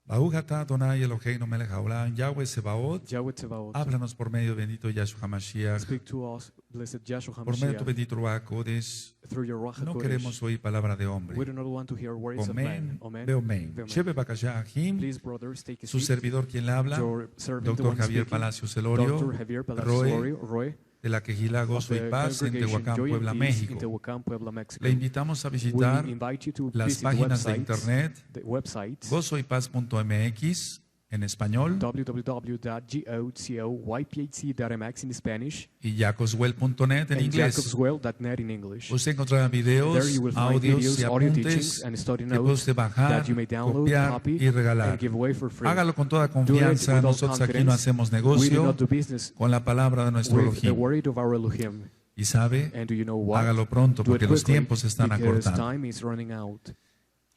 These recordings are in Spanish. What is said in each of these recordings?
Baruch atah Adonai Eloheinu melech haolam, Yahweh Sebaot, Yahweh Tzebaot, háblanos por medio de bendito Yahshua HaMashiach, speak to us, blessed Yahshua por medio de tu HaMashiach, bendito Ruach Kodesh. through your Ruach No HaKodesh. queremos oír palabra de hombre. We do not want to hear words of man. Omen, Amen. Beomen. Amen. Shebe Bakashah Ahim, Please, brothers, take a su seat. servidor quien le habla, Your servant, the Dr. one Javier speaking, Palacios Elorio, Dr. Javier Palacios Roy, de la Quejilá of Gozo y the Paz en congregation Tehuacán, Joy and Puebla, Peace in México. Tehuacán, Puebla, Mexico. Le invitamos a visitar We invite you to las visit the páginas de websites, internet the websites gozoypaz.mx en español www.gocoyphc.mx in Spanish y jacobswell.net en and inglés. jacobswell.net in English. Usted encontrará videos, There you will find audios videos, y audio apuntes teachings, and study que puede notes usted bajar, that you may download, copiar copy, y regalar. and give away for free. Hágalo con toda Do it confianza. with all Nosotros aquí no confidence. hacemos We do negocio not do business con la palabra de nuestro with the Elohim. word of our Elohim. Y sabe, And do you know what? hágalo pronto Do it porque los quickly, tiempos se están because acortando. time is running out.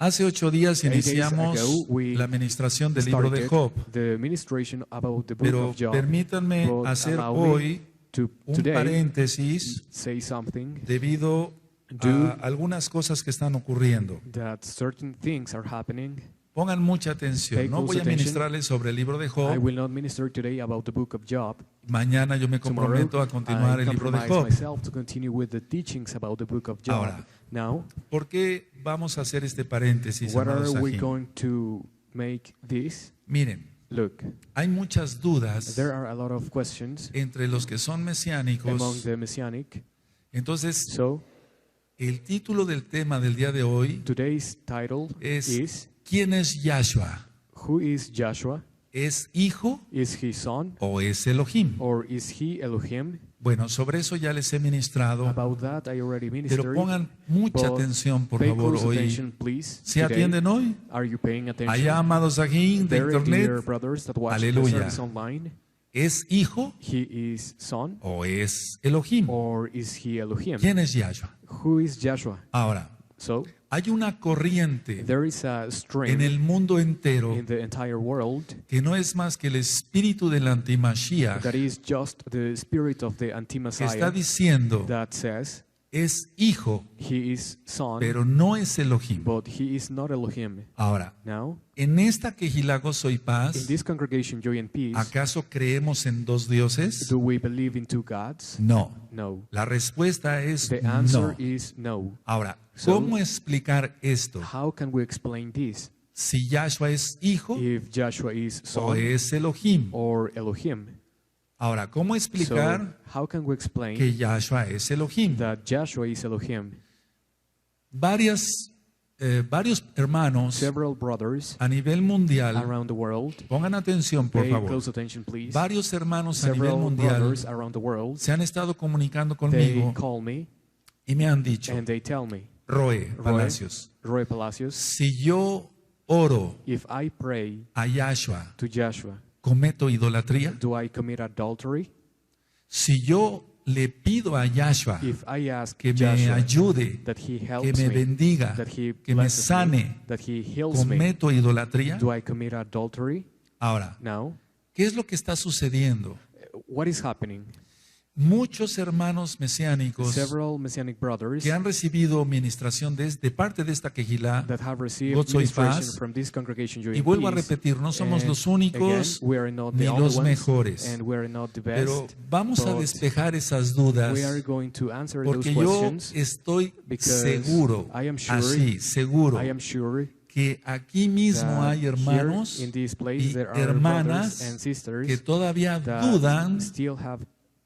Hace 8 días 8 days iniciamos ago, we la administración del libro de Job, the ministration about the book pero of Job. permítanme But hacer allow me hoy to un today paréntesis say something debido a Do- algunas cosas que están ocurriendo. that certain things are happening. Pongan mucha atención. Pay No voy close a attention. ministrarles sobre el libro de I Job. will not minister today about the book of Job. Mañana yo me Tomorrow, comprometo a continuar I el libro de compromise Job. myself to continue with the teachings about the book of Job. Ahora, Now, ¿por qué vamos a hacer este paréntesis, what are amados we Sahim? going to make this? Miren, Look, hay muchas dudas there are a lot of questions entre los que son among mesiánicos. the Messianic. Entonces, So, el título del tema del día de hoy today's title es is ¿quién es Yahshua? Who is Joshua? ¿Es hijo Is he son o es Elohim? or is he Elohim? Bueno, sobre eso ya les he ministrado, About that I already pero ministered. pongan mucha but atención, por pay favor, close hoy. attention, please. ¿Se Today, atienden hoy? are you paying attention? Allá, amados Sahim de There, dear internet, brothers that watch Aleluya. the service online, ¿es hijo he is son o es Elohim? or is he Elohim? ¿Quién es Yahshua? Who is Joshua? Ahora, So, hay una corriente there is a en strain el mundo entero in the entire world que no es más que el espíritu del antimashiach that is just the spirit of the que está anti-Messiah diciendo that says es hijo, he is son, pero no es Elohim. but he is not Elohim. Ahora, Now, en esta Quejilá Gozo y in Paz, this congregation, Joy and Peace, ¿acaso creemos en dos dioses? do we believe in two gods? No. No. La respuesta es The answer no. is no. Ahora, So- ¿cómo explicar esto? How can we explain this? Si Yahshua es hijo If Joshua is o son es Elohim. or Elohim. Ahora, ¿cómo So, explicar how can we explain que Yahshua es Elohim? that Joshua is Elohim? Varios hermanos Several brothers a nivel mundial, around the world, pongan atención por pay favor, close attention please. varios hermanos a nivel Several mundial brothers around the world, se han estado comunicando they conmigo call me y me han dicho, and they tell me, Roe Palacios, Roy Palacios, si yo oro if I pray a Yahshua, to Joshua, ¿cometo idolatría? do I commit adultery? Si yo le pido a Yahshua If I ask que me Joshua ayude, that he que helps me me, bendiga, that he que me blesses sane, me, that he heals me, ¿cometo idolatría? do I commit adultery? Ahora, Now, ¿qué es lo que está sucediendo? what is happening? Muchos hermanos mesiánicos Several Messianic brothers que han recibido ministración de parte de esta quejilá, that have received Gozo y ministration Paz, from this congregation Joy y and vuelvo a Peace, repetir, no somos and los únicos again, we are not the ni only los ones, mejores, and we are not the pero best, vamos a but despejar esas dudas we are going to answer those porque yo questions estoy because seguro, I am sure, así, seguro, I am sure que aquí mismo that hay hermanos here in this place y there are hermanas brothers and sisters que todavía that dudan still have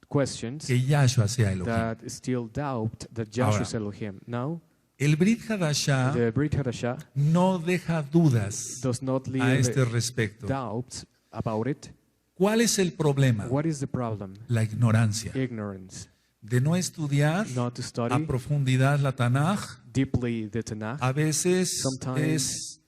questions, que Yahshua sea Elohim. that still doubt that Joshua Ahora, is Elohim. Now, El Brit Hadashah the Brit Hadashah no deja dudas does not a leave este respecto. doubts about it. ¿Cuál es el problema? What is the problem? La ignorancia. Ignorance. De no estudiar Not to a study profundidad la Tanaj, deeply the Tanakh. a veces Sometimes es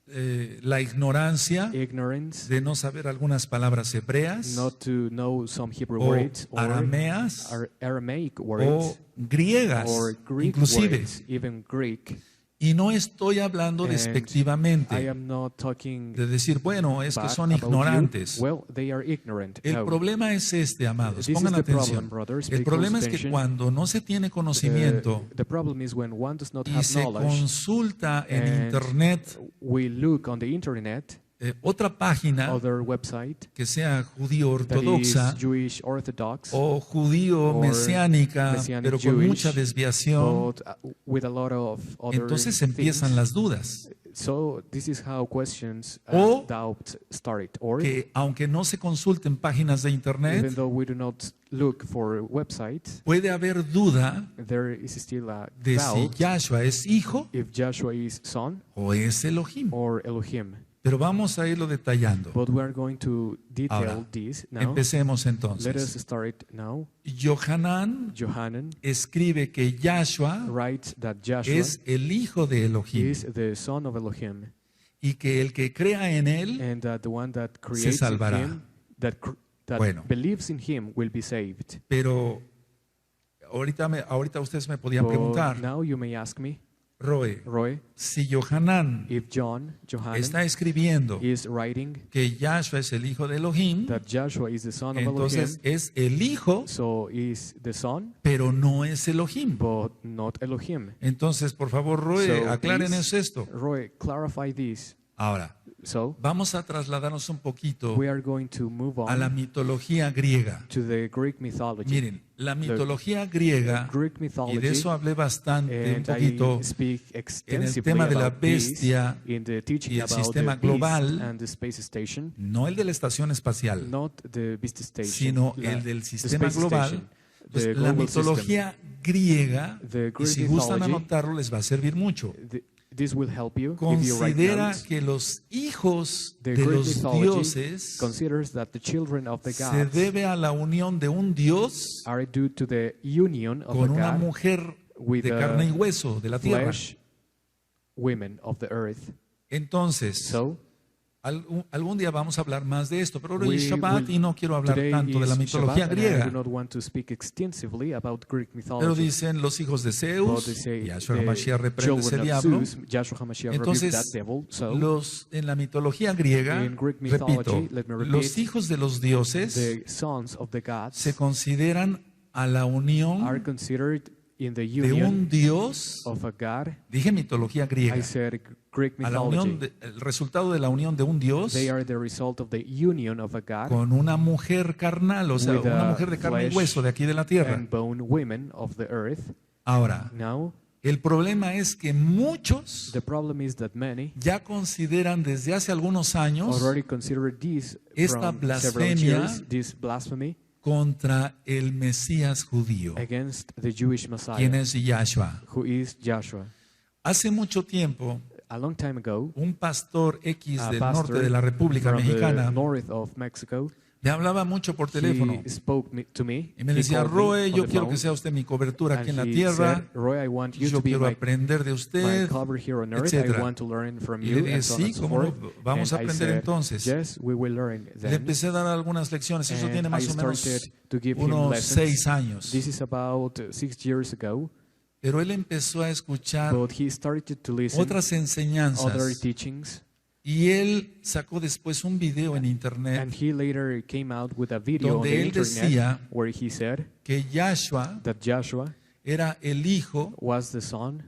la ignorancia Ignorance. de no saber algunas palabras hebreas Not to know some Hebrew o words or arameas Aramaic o words griegas, or Greek inclusive. words, even Greek. Y no estoy hablando And despectivamente I am not talking de decir, bueno, es que bad son about you. ignorantes. Well, they are ignorant. El No. problema es este, amados. This Pongan is the atención. problem, brothers. El Pay problema close es que attention. cuando no se tiene conocimiento The problem is when one does not y have se knowledge consulta en and internet we look on the internet otra página other website que sea judío that is ortodoxa Jewish Orthodox, o judío or mesiánica, Messianic pero con Jewish, mucha desviación, but with a lot of other entonces empiezan things. las dudas. So this is how questions O doubt started. Or Que aunque no se consulten páginas de even internet, though we do not look for websites, puede haber duda there is still a de si doubt Yahshua es hijo if Joshua is son o es Elohim. or Elohim. Pero vamos a irlo detallando. But we are going to detail Ahora, this now. empecemos Let us entonces. start now. Yohanan Johanan escribe que Yahshua writes that Joshua es el hijo de Elohim is the son of Elohim, y que el que crea en él and that the one that creates salvará. him, that Bueno. believes in him, will be saved. Pero ahorita ustedes me podían But preguntar, now you may ask me, Roy, Roy, si Yohanan if Johanan está escribiendo is writing que Yahshua es el hijo de Elohim, that Joshua is the son of entonces Elohim, es el hijo, so is the son, pero no es Elohim. but not Elohim. Entonces, por favor, Roy, So, aclárenos please, esto. Roy, clarify this. Ahora, So vamos a trasladarnos un poquito we are going to move a la on mitología griega. to the Greek mythology. Miren, la mitología griega, Greek y de mythology, eso hablé bastante, un and poquito, I speak en el extensively tema de la about this bestia in the teaching y el about sistema the beast global, and the space station, no el de la estación espacial, not the beast station, sino el del the sistema space global. station, Pues the la global mitología griega, The y Greek si gustan mythology, anotarlo, les va a servir mucho. This will help you if you write Considera notes. que los hijos The de Greek los mythology dioses considers that the children of the se gods debe a la unión de un dios are due to the union of con a una god mujer with de a carne y hueso de la tierra. flesh women of the earth. Entonces, So algún día vamos a hablar más de esto, pero hoy we es Shabbat will- y no quiero hablar today tanto de la is mitología Shabbat, and I griega. do not want to speak extensively about Greek Pero mythology. dicen los hijos de But Zeus, they say Yahshua the HaMashiach reprende ese children of diablo. Zeus, Joshua HaMashiach rebuked Entonces, that devil. So en la mitología griega, In Greek repito, mythology, let me repeat, los hijos de los dioses the sons of the gods se consideran a la are unión considered in the de union un dios, of a god. dije mitología griega, I said Greek a la unión mythology. el resultado de la unión de un dios They are the result of the union of a god con una mujer carnal, o sea, with una a mujer de carne y flesh hueso de aquí de la tierra. and bone women of the earth. Ahora, Now, el problema es que muchos the problem is that many ya consideran desde hace algunos años already consider this esta from several blasfemia years, this blasphemy contra el Mesías judío, against the Jewish Messiah, quien es Yahshua. who is Joshua. Hace mucho tiempo, A long time ago, un pastor X a del pastor norte de la República from the Mexicana north of Mexico, me hablaba mucho por teléfono he spoke to me. y me He decía, called me Roe, on yo the quiero phone, que sea usted mi cobertura aquí en and la he tierra, said, Roy, I want you yo to be quiero my aprender de usted, cover here on earth. I etcétera. want to learn from Y you, le dije, and so on and sí, so cómo no, forth. vamos a And I aprender said, entonces. yes, we will learn Le then. empecé a dar algunas lecciones, eso And tiene I más o menos started to give him unos lessons. 6 años. This is about 6 years ago, Pero él empezó a escuchar but he started to listen otras other enseñanzas teachings, y él sacó después un video en and internet he later came out with a video on donde the él internet decía where he said que Yahshua that Joshua era el hijo was the son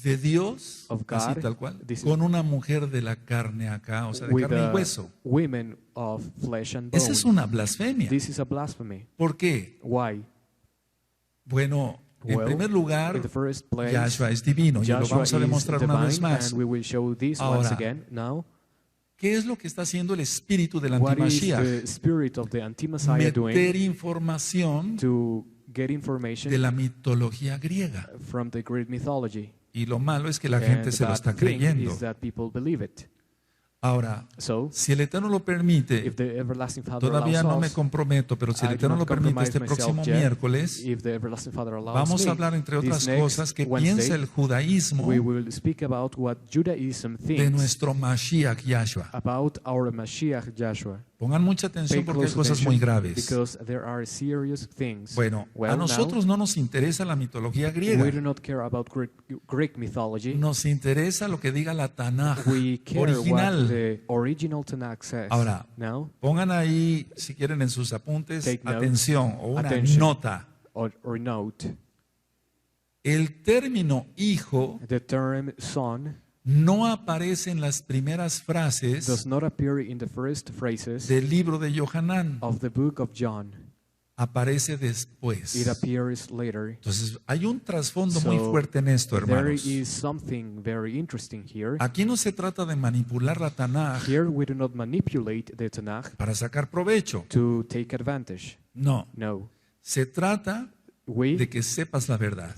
de Dios, of así God, tal cual, this is- con una mujer de la carne acá, o sea, de with carne y the hueso. women of flesh and bone. Esa es una blasfemia. This is a blasphemy. ¿Por qué? Why? Bueno, en Well, primer lugar, in the first place, Yahshua es divino y lo Joshua vamos a is demostrar una vez divine, más. and we will show this once Ahora, again. Now, ¿Qué es lo que está haciendo el espíritu del what is antimashiach? the spirit of the anti-Messiah Meter doing información to get information de la mitología griega. from the Greek mythology? Y lo malo es que la And gente se lo bad está thing creyendo. is that people believe it. Ahora, So, si el Eterno lo permite, if the everlasting Father todavía allows no me us, comprometo, pero si el I do Eterno not lo permite compromise este myself próximo yet. miércoles, If the everlasting Father allows vamos a me, hablar entre this otras next cosas que Wednesday, piensa el judaísmo we will speak about what Judaism de thinks nuestro Mashiach Yahshua. about our Mashiach Joshua. Pongan mucha atención Pay porque hay close cosas attention muy graves. because there are serious things. Bueno, Well, a nosotros no nos interesa la mitología now, we griega. do not care about Greek mythology. Nos interesa lo que diga la Tanaj We care what original. the original Tanakh says. Ahora, Now, pongan ahí, si quieren, en sus apuntes, Take note. atención o una Attention. nota. or note, El término hijo the term son no aparece en las primeras frases does not appear in the first phrases del libro de Yohanan, of the book of John. aparece It después. appears later. Entonces, hay un trasfondo muy So, fuerte en esto, There hermanos. is something very interesting here. Aquí no se trata de manipular la Tanaj Here we do not manipulate the Tanakh para sacar provecho. to take advantage. No, No. se trata de We que sepas la verdad.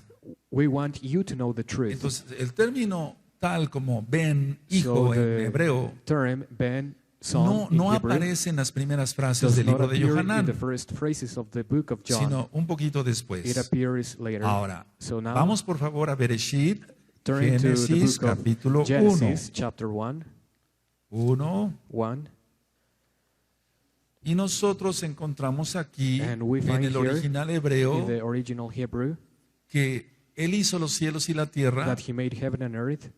want you to know the truth. Entonces, el término tal como ben, hijo So en the hebreo, term ben, son, no, in no Hebrew, aparece en las primeras frases does del not libro de appear in the Yohanan, first phrases of the book of John. sino un poquito It después. appears later. Ahora, So now, vamos por favor a Bereshit, turn to the Génesis book of capítulo 1. Genesis, chapter 1. 1. Y nosotros encontramos aquí And we en find el here original In hebreo the original Hebrew, que Él hizo los cielos y la tierra that he made heaven and earth,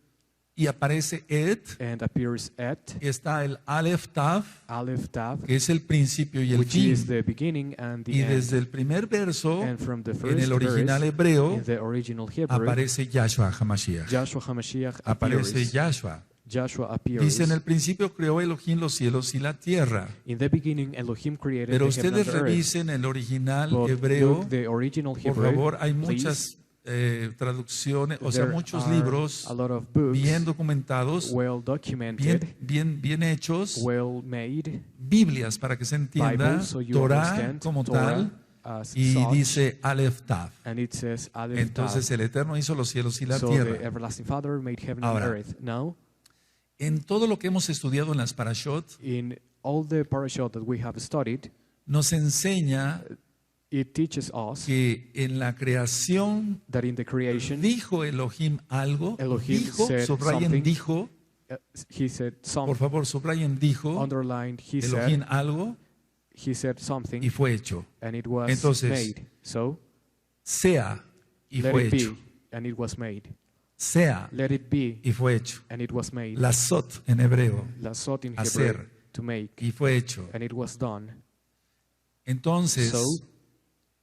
y aparece Et, and appears at está el Aleph Tav, Aleph Tav, que es el principio y el which fin. is the beginning and the Y end. desde el primer verso, And from the en first el original verse, hebreo, in the original Hebrew, aparece Yahshua HaMashiach. Joshua HaMashiach Aparece appears. Yahshua. Joshua appears. Dice, en el principio creó Elohim los cielos y la tierra. In the beginning, Elohim created Pero the heaven ustedes and the earth. revisen el original But hebreo. look the original Por Hebrew, favor, hay please. muchas traducciones, o sea, There muchos are libros a lot of books, bien documentados, well documented, bien hechos, well made, Biblias para que se entienda, Bible, so you Torah understand como Torah tal, as y such, dice Aleph Tav. and it says Aleph Entonces Tav. el Eterno hizo los cielos y la So the tierra. everlasting Father made heaven Ahora, and earth. Now, En todo lo que hemos estudiado en las parashot, in all the parashot that we have studied, nos enseña it teaches us que en la creación that in the creation, dijo Elohim algo, Elohim dijo, said subrayen something. dijo, he said por something, favor, subrayen dijo, underlined, Elohim algo he said something, y fue hecho. and it was Entonces, made. So, Sea y let fue it hecho. be, and it was made. Sea Let it be, y fue hecho. and it was made. La sot en hebreo Lasot in hacer. Hebrew, to make, y fue hecho. and it was done. Entonces, So,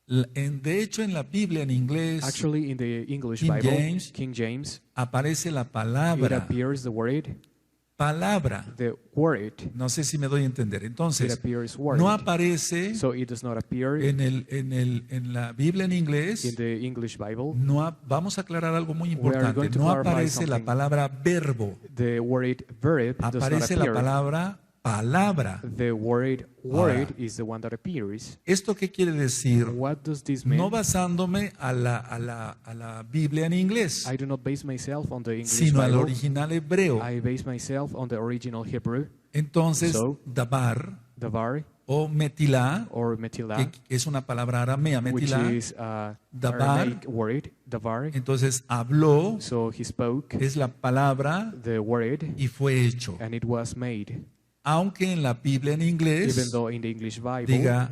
de hecho en la Biblia en inglés actually, in the English King Bible, James, King James, aparece la it palabra, appears the word, palabra. No sé si me doy a entender. it Entonces, appears word. no aparece So it does not appear en la Biblia en in inglés. the English Bible. Vamos a aclarar algo muy are importante. going to No clarify aparece la something. palabra verbo. The word verb does not Aparece la appear. palabra palabra. The word Ahora, is the one that appears. ¿Esto qué quiere decir? What does this mean? No basándome a la Biblia en inglés, I do not base myself on the English sino al Bible. original hebreo. I base myself on the original Hebrew, Entonces, So, dabar davar o metilá, or metila, que es una palabra aramea, which metilá, is a davar. Aramaic word, davar. entonces habló, So he spoke es la palabra the word, y fue hecho. and it was made. Aunque en la Biblia en Even inglés though in the English Bible diga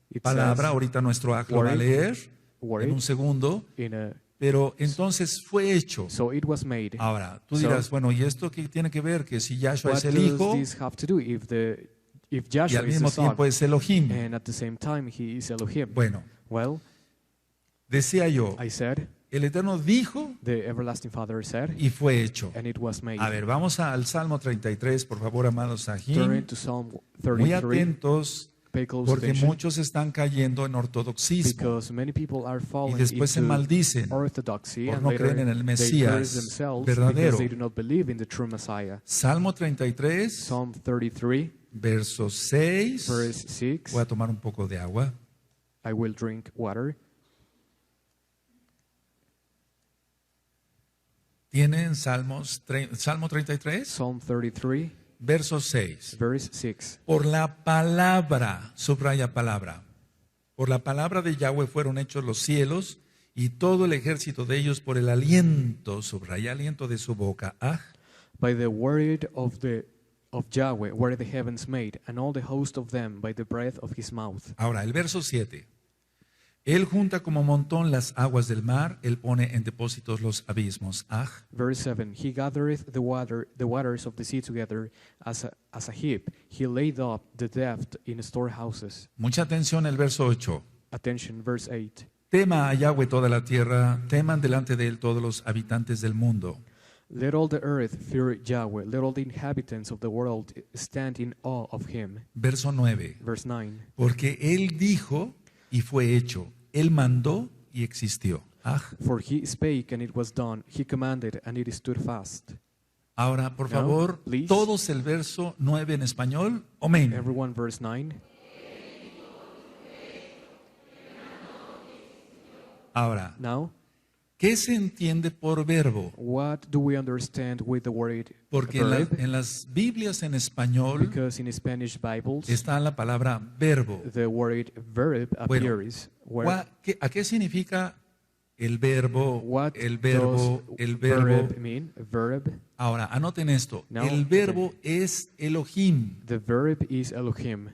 it palabra, says ahorita nuestro acto va a word, leer word en un segundo, in a, pero entonces fue hecho. so it was made. Ahora, tú So, dirás, bueno, ¿y esto qué tiene que ver? Que si Yahshua What es el does Hijo this have to do if y Joshua al is mismo the son tiempo es Elohim. and at the same time he is Elohim? Bueno, Well, decía yo, I said, el Eterno dijo the everlasting Father said, y fue hecho. and it was made. A ver, vamos al Salmo 33, por favor, amados Turn Sahim. to Psalm Muy 33. atentos, Pay close porque attention, muchos están cayendo en ortodoxismo because many people are y falling después se into maldicen orthodoxy por and no later creer en el they Mesías curse themselves verdadero. because they do not believe in the true Messiah. Salmo 33, Psalm 33, verso 6. verse 6. Voy a tomar un poco de agua. I will drink water. ¿Tienen Salmo 33? Psalm 33, Verso 6. verse 6. Por la palabra, subraya palabra, por la palabra de Yahweh fueron hechos los cielos y todo el ejército de ellos por el aliento, subraya aliento de su boca. Ah, By the word of Yahweh were the heavens made, and all the host of them by the breath of his mouth. ahora, el verso 7. Él junta como montón las aguas del mar, él pone en depósitos los abismos. Ah, Verse 7. He gathereth the waters of the sea together as a heap. He laid up the depth in storehouses. mucha atención el verso 8. Attention, verse 8. Tema a Yahweh toda la tierra, teman delante de él todos los habitantes del mundo. Let all the earth fear Yahweh. Let all the inhabitants of the world stand in awe of him. Verso 9. Verse 9. Porque Él dijo y fue hecho. Él mandó y existió. For he spake and it was done. He commanded and it stood fast. Ahora, por Now, favor, please. todos el verso 9 en español. Amén. Everyone, verse 9. Ahora, Now, ¿qué se entiende por verbo? what do we understand with the word Porque verb? en las Biblias en español Because in Spanish Bibles, está la palabra verbo. the word verb Bueno, appears. Where, ¿A qué significa el verbo? what El verbo, does el verbo. verb mean? Verb. Ahora, anoten esto. No. El verbo es Elohim. The verb is Elohim.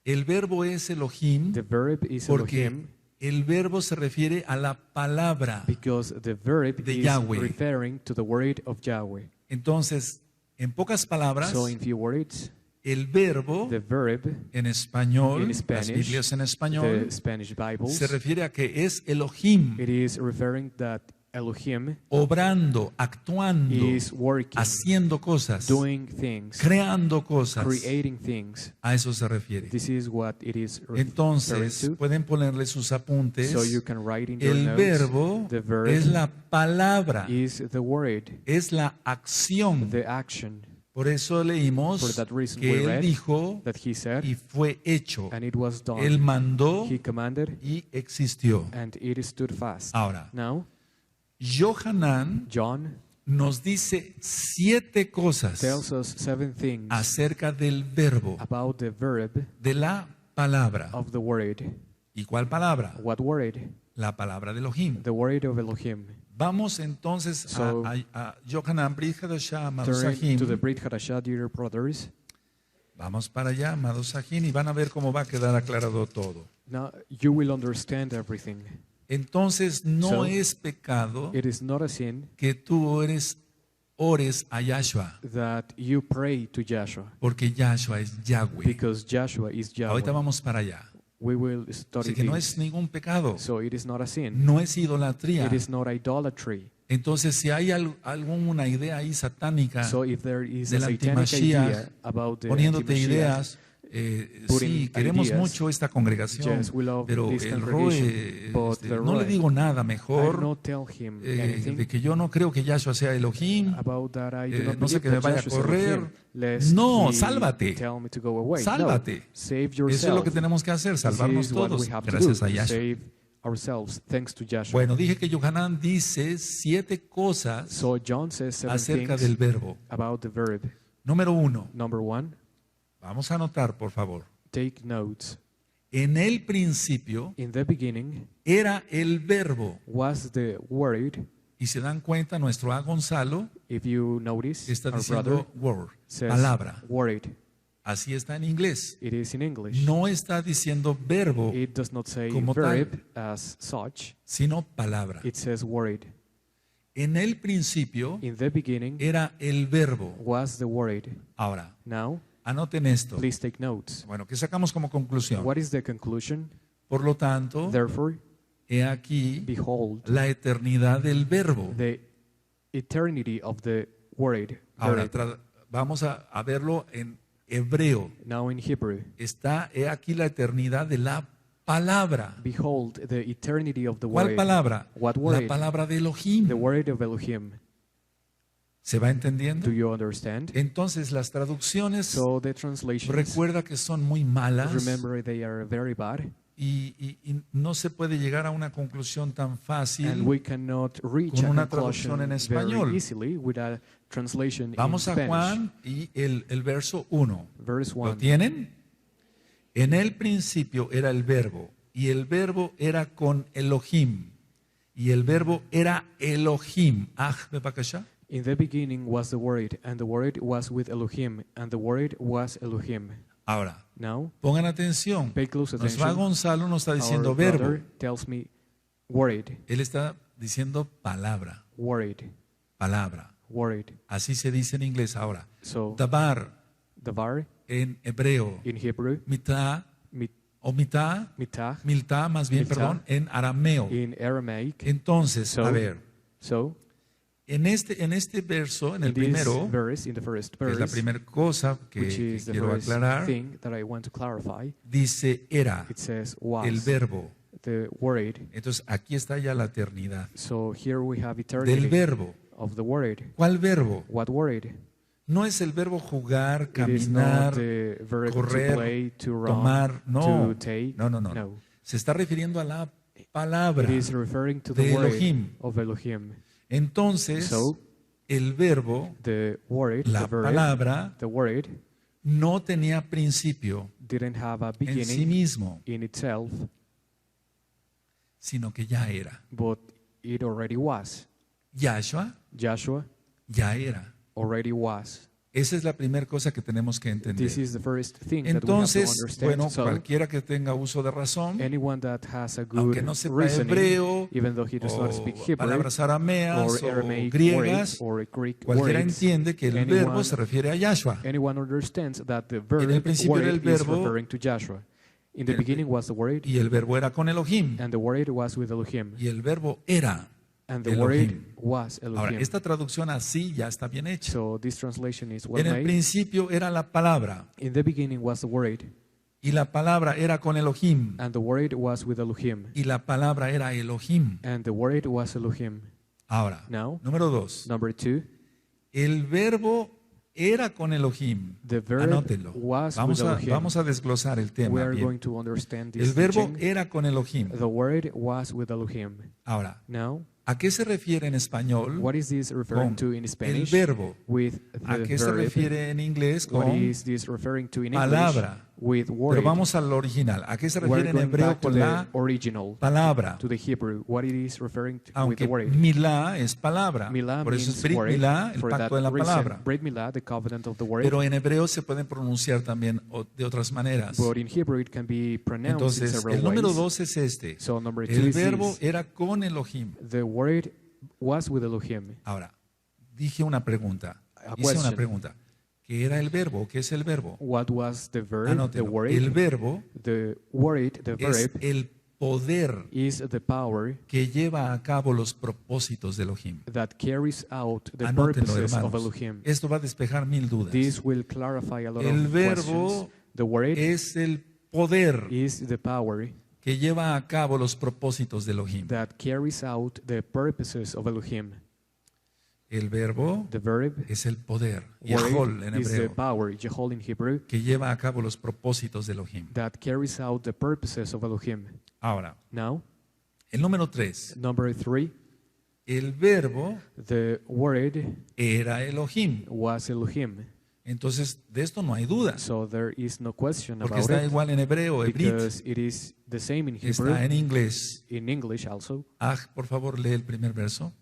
El verbo es Elohim The verb is porque Elohim el verbo se refiere a la palabra. because the verb de is Yahweh. referring to the word of Yahweh. Entonces, en pocas palabras, So in few words, el verbo the verb, en español, in las Spanish, Biblias en español, the Spanish Bibles, se refiere a que es Elohim, it is referring that Elohim obrando, actuando, is working, haciendo cosas, doing things, creando cosas. creating things. A eso se refiere. This is what it is referring Entonces, to. pueden ponerle sus apuntes. So you can write in your El notes, verbo the verb es la palabra, is the word, es la acción. the action. Por eso For leímos that reason que we Él read dijo that he said, y fue hecho. and it was done. Él mandó He commanded, y existió. and it stood fast. Ahora, Now, Yohanan John nos dice 7 cosas tells us 7 things acerca del verbo, about the verb de la palabra. of the word. ¿Y cuál palabra? What word? La palabra de Elohim. The word of Elohim. Vamos entonces So, a Yohanan Brit Hadashah, amados Turn Sahim. to the Brit Hadashah, dear brothers. Vamos para allá, amados Sahim, y van a ver cómo va a quedar aclarado todo. Now you will understand everything. Entonces no So, es pecado It is not a sin que tú ores a Yahshua, that you pray to Joshua, porque Yahshua es Yahweh. because Joshua is Ahorita Yahweh. vamos para allá. We will study Así que no this. es ningún pecado, So it is not a sin. no es idolatría. It is not idolatry. Entonces, si hay alguna idea ahí satánica, So if there is de a la satanic antimashiach, idea about the poniéndote anti-Mashiach, ideas, putting sí, queremos ideas, mucho esta congregación, yes, we love pero this el congregation, Roe, but the no le Roe, digo nada, I do mejor not tell him de anything que yo no creo que Yahshua sea Elohim, about that. I do not no sé believe que me that vaya a Joshua is correr. Elohim, lest No, he sálvate. tell me to go away. Sálvate. No, save Eso es lo yourself. que tenemos que hacer, This salvarnos is what todos, we have to gracias do, a to Yahshua. save ourselves, thanks to Joshua. Bueno, dije que Yohanan dice 7 cosas So John says 7 acerca things del verbo. about the verb. Número 1, Number 1, vamos a anotar, por favor. take notes. En el principio In the beginning era el verbo. was the word. Y se dan cuenta, nuestro A. Gonzalo If you notice, está our brother diciendo word, says palabra. word. Así está en inglés. It is in English. No está diciendo verbo, It does not say como verb as such. sino palabra. It says word. En el principio In the beginning era el verbo. was the word. Ahora, Now, anoten esto. please take notes. Bueno, ¿qué sacamos como conclusión? What is the conclusion? Por lo tanto, Therefore, he aquí behold la eternidad del verbo. the eternity of the word. Ahora, Verb. vamos a verlo en hebreo. Now in Hebrew, Está, he aquí la eternidad de la palabra. behold the eternity of the ¿Cuál word. palabra? What La word? palabra de Elohim. The word of Elohim. ¿Se va entendiendo? Do you understand? Entonces las traducciones, So the translations, recuerda que son muy malas remember they are very bad, y no se puede llegar a una conclusión tan and fácil. we cannot reach con a una conclusion traducción en español. very easily with a translation Vamos in a Spanish. Juan y el verso 1. Verse ¿Lo 1. tienen? En el principio era el verbo y el verbo era con Elohim y el verbo era Elohim. Bebakasha. In the beginning was the word, and the word was with Elohim, and the word was Elohim. Ahora, Now, pongan atención. pay close Nos va attention. Gonzalo, nos está Our diciendo verbo. brother tells me word, Él está diciendo palabra, word, palabra. word. Así se dice en inglés ahora. So, Dabar davar en hebreo. in Hebrew, Mitá o mitá, mitah miltá más bien, Miltá. perdón, en arameo. in Aramaic. Entonces, So, a ver, So, en este verso, en el In this primero, verse, in the first que es la verse, primera cosa que which is the quiero first aclarar, thing that I want to clarify, dice era, it says el was, verbo. the word. Entonces aquí está ya la eternidad. So here we have Del eternity verbo. of the word. ¿Cuál verbo? What word? No es el verbo jugar, It is not caminar, the verb to correr, play, to run, tomar. No, to take. no. Se está refiriendo a la palabra It is referring to de the word Elohim. of Elohim. Entonces, So, el verbo, the word, la the verb, palabra, the word no tenía principio didn't have a en sí beginning mismo, in itself, sino que ya era. but it already was. Yahshua Joshua ya era. already was. Esa es la primera cosa que tenemos que entender. This is the first thing that we have to Entonces, understand. bueno, So, cualquiera que tenga uso de razón, anyone that has a good aunque no sepa reasoning, hebreo even though he does not speak o Hebrew palabras arameas or o Aramaic griegas, words or Greek cualquiera words, entiende que el verbo anyone- se refiere a Yahshua. anyone understands that the En el principio era el word is verbo, referring to Joshua. In the el- beginning was the word, Y el verbo era con Elohim. and the word was with Elohim, Y el verbo era and the Elohim. word was Ahora, Elohim. esta traducción así ya está bien hecha. So this translation is well En el made. principio era la palabra, In the beginning was the word, y la palabra era con Elohim, and the word was with Elohim, y la palabra era Elohim. and the word was Elohim. Ahora, Now, número 2. number 2, El verbo era con Elohim. the verb Anótenlo. was Vamos with a, Elohim. vamos a desglosar el We tema. are bien. going to understand this El verbo teaching. era con Elohim. The word was with Elohim. Ahora, Now, ¿a qué se refiere en español what is this referring con to in el Spanish? verbo? With ¿A the qué se verb. refiere en inglés What con is this referring to in palabra? English? With word. Pero vamos al original. ¿A qué se We're refiere en going hebreo back to con the la original, palabra? to the Hebrew. What it is referring to with Aunque the word. milá es palabra. Milah Por eso means es Brit word. Milá, el For that pacto de la reason, palabra. Brit Milah, the covenant of the word. Pero en hebreo se pueden pronunciar también de otras maneras. But in Hebrew it can be pronounced in Entonces, several el número ways. 2 es este. So number 2 El is verbo this. era con Elohim. The word was with Elohim. Ahora, dije una pregunta. A Hice una question. pregunta. ¿Qué era el verbo? ¿Qué es el verbo? What was the verb? The Anótelo. word. El verbo The word, the es verb, el poder is the power que lleva a cabo los propósitos de Elohim. that carries out the Anótenlo, purposes of hermanos. Elohim. Esto va a despejar 1000 dudas. This will clarify a lot El of verbo questions. The word Es el poder is the power que lleva a cabo los propósitos de Elohim. that carries out the purposes of Elohim. El verbo The verb, es el poder, word, Yehol en is the hebreo, power, Jehol in Hebrew, que lleva a cabo los propósitos de Elohim. that carries out the purposes of Elohim. Ahora, Now, el número 3, number 3, el verbo the word era Elohim. was Elohim. Entonces, de esto no hay duda, So there is no question porque about está it, igual en hebreo, hebrit, because it is the same in Hebrew, está en inglés. in English also. Por favor, lee el primer verso.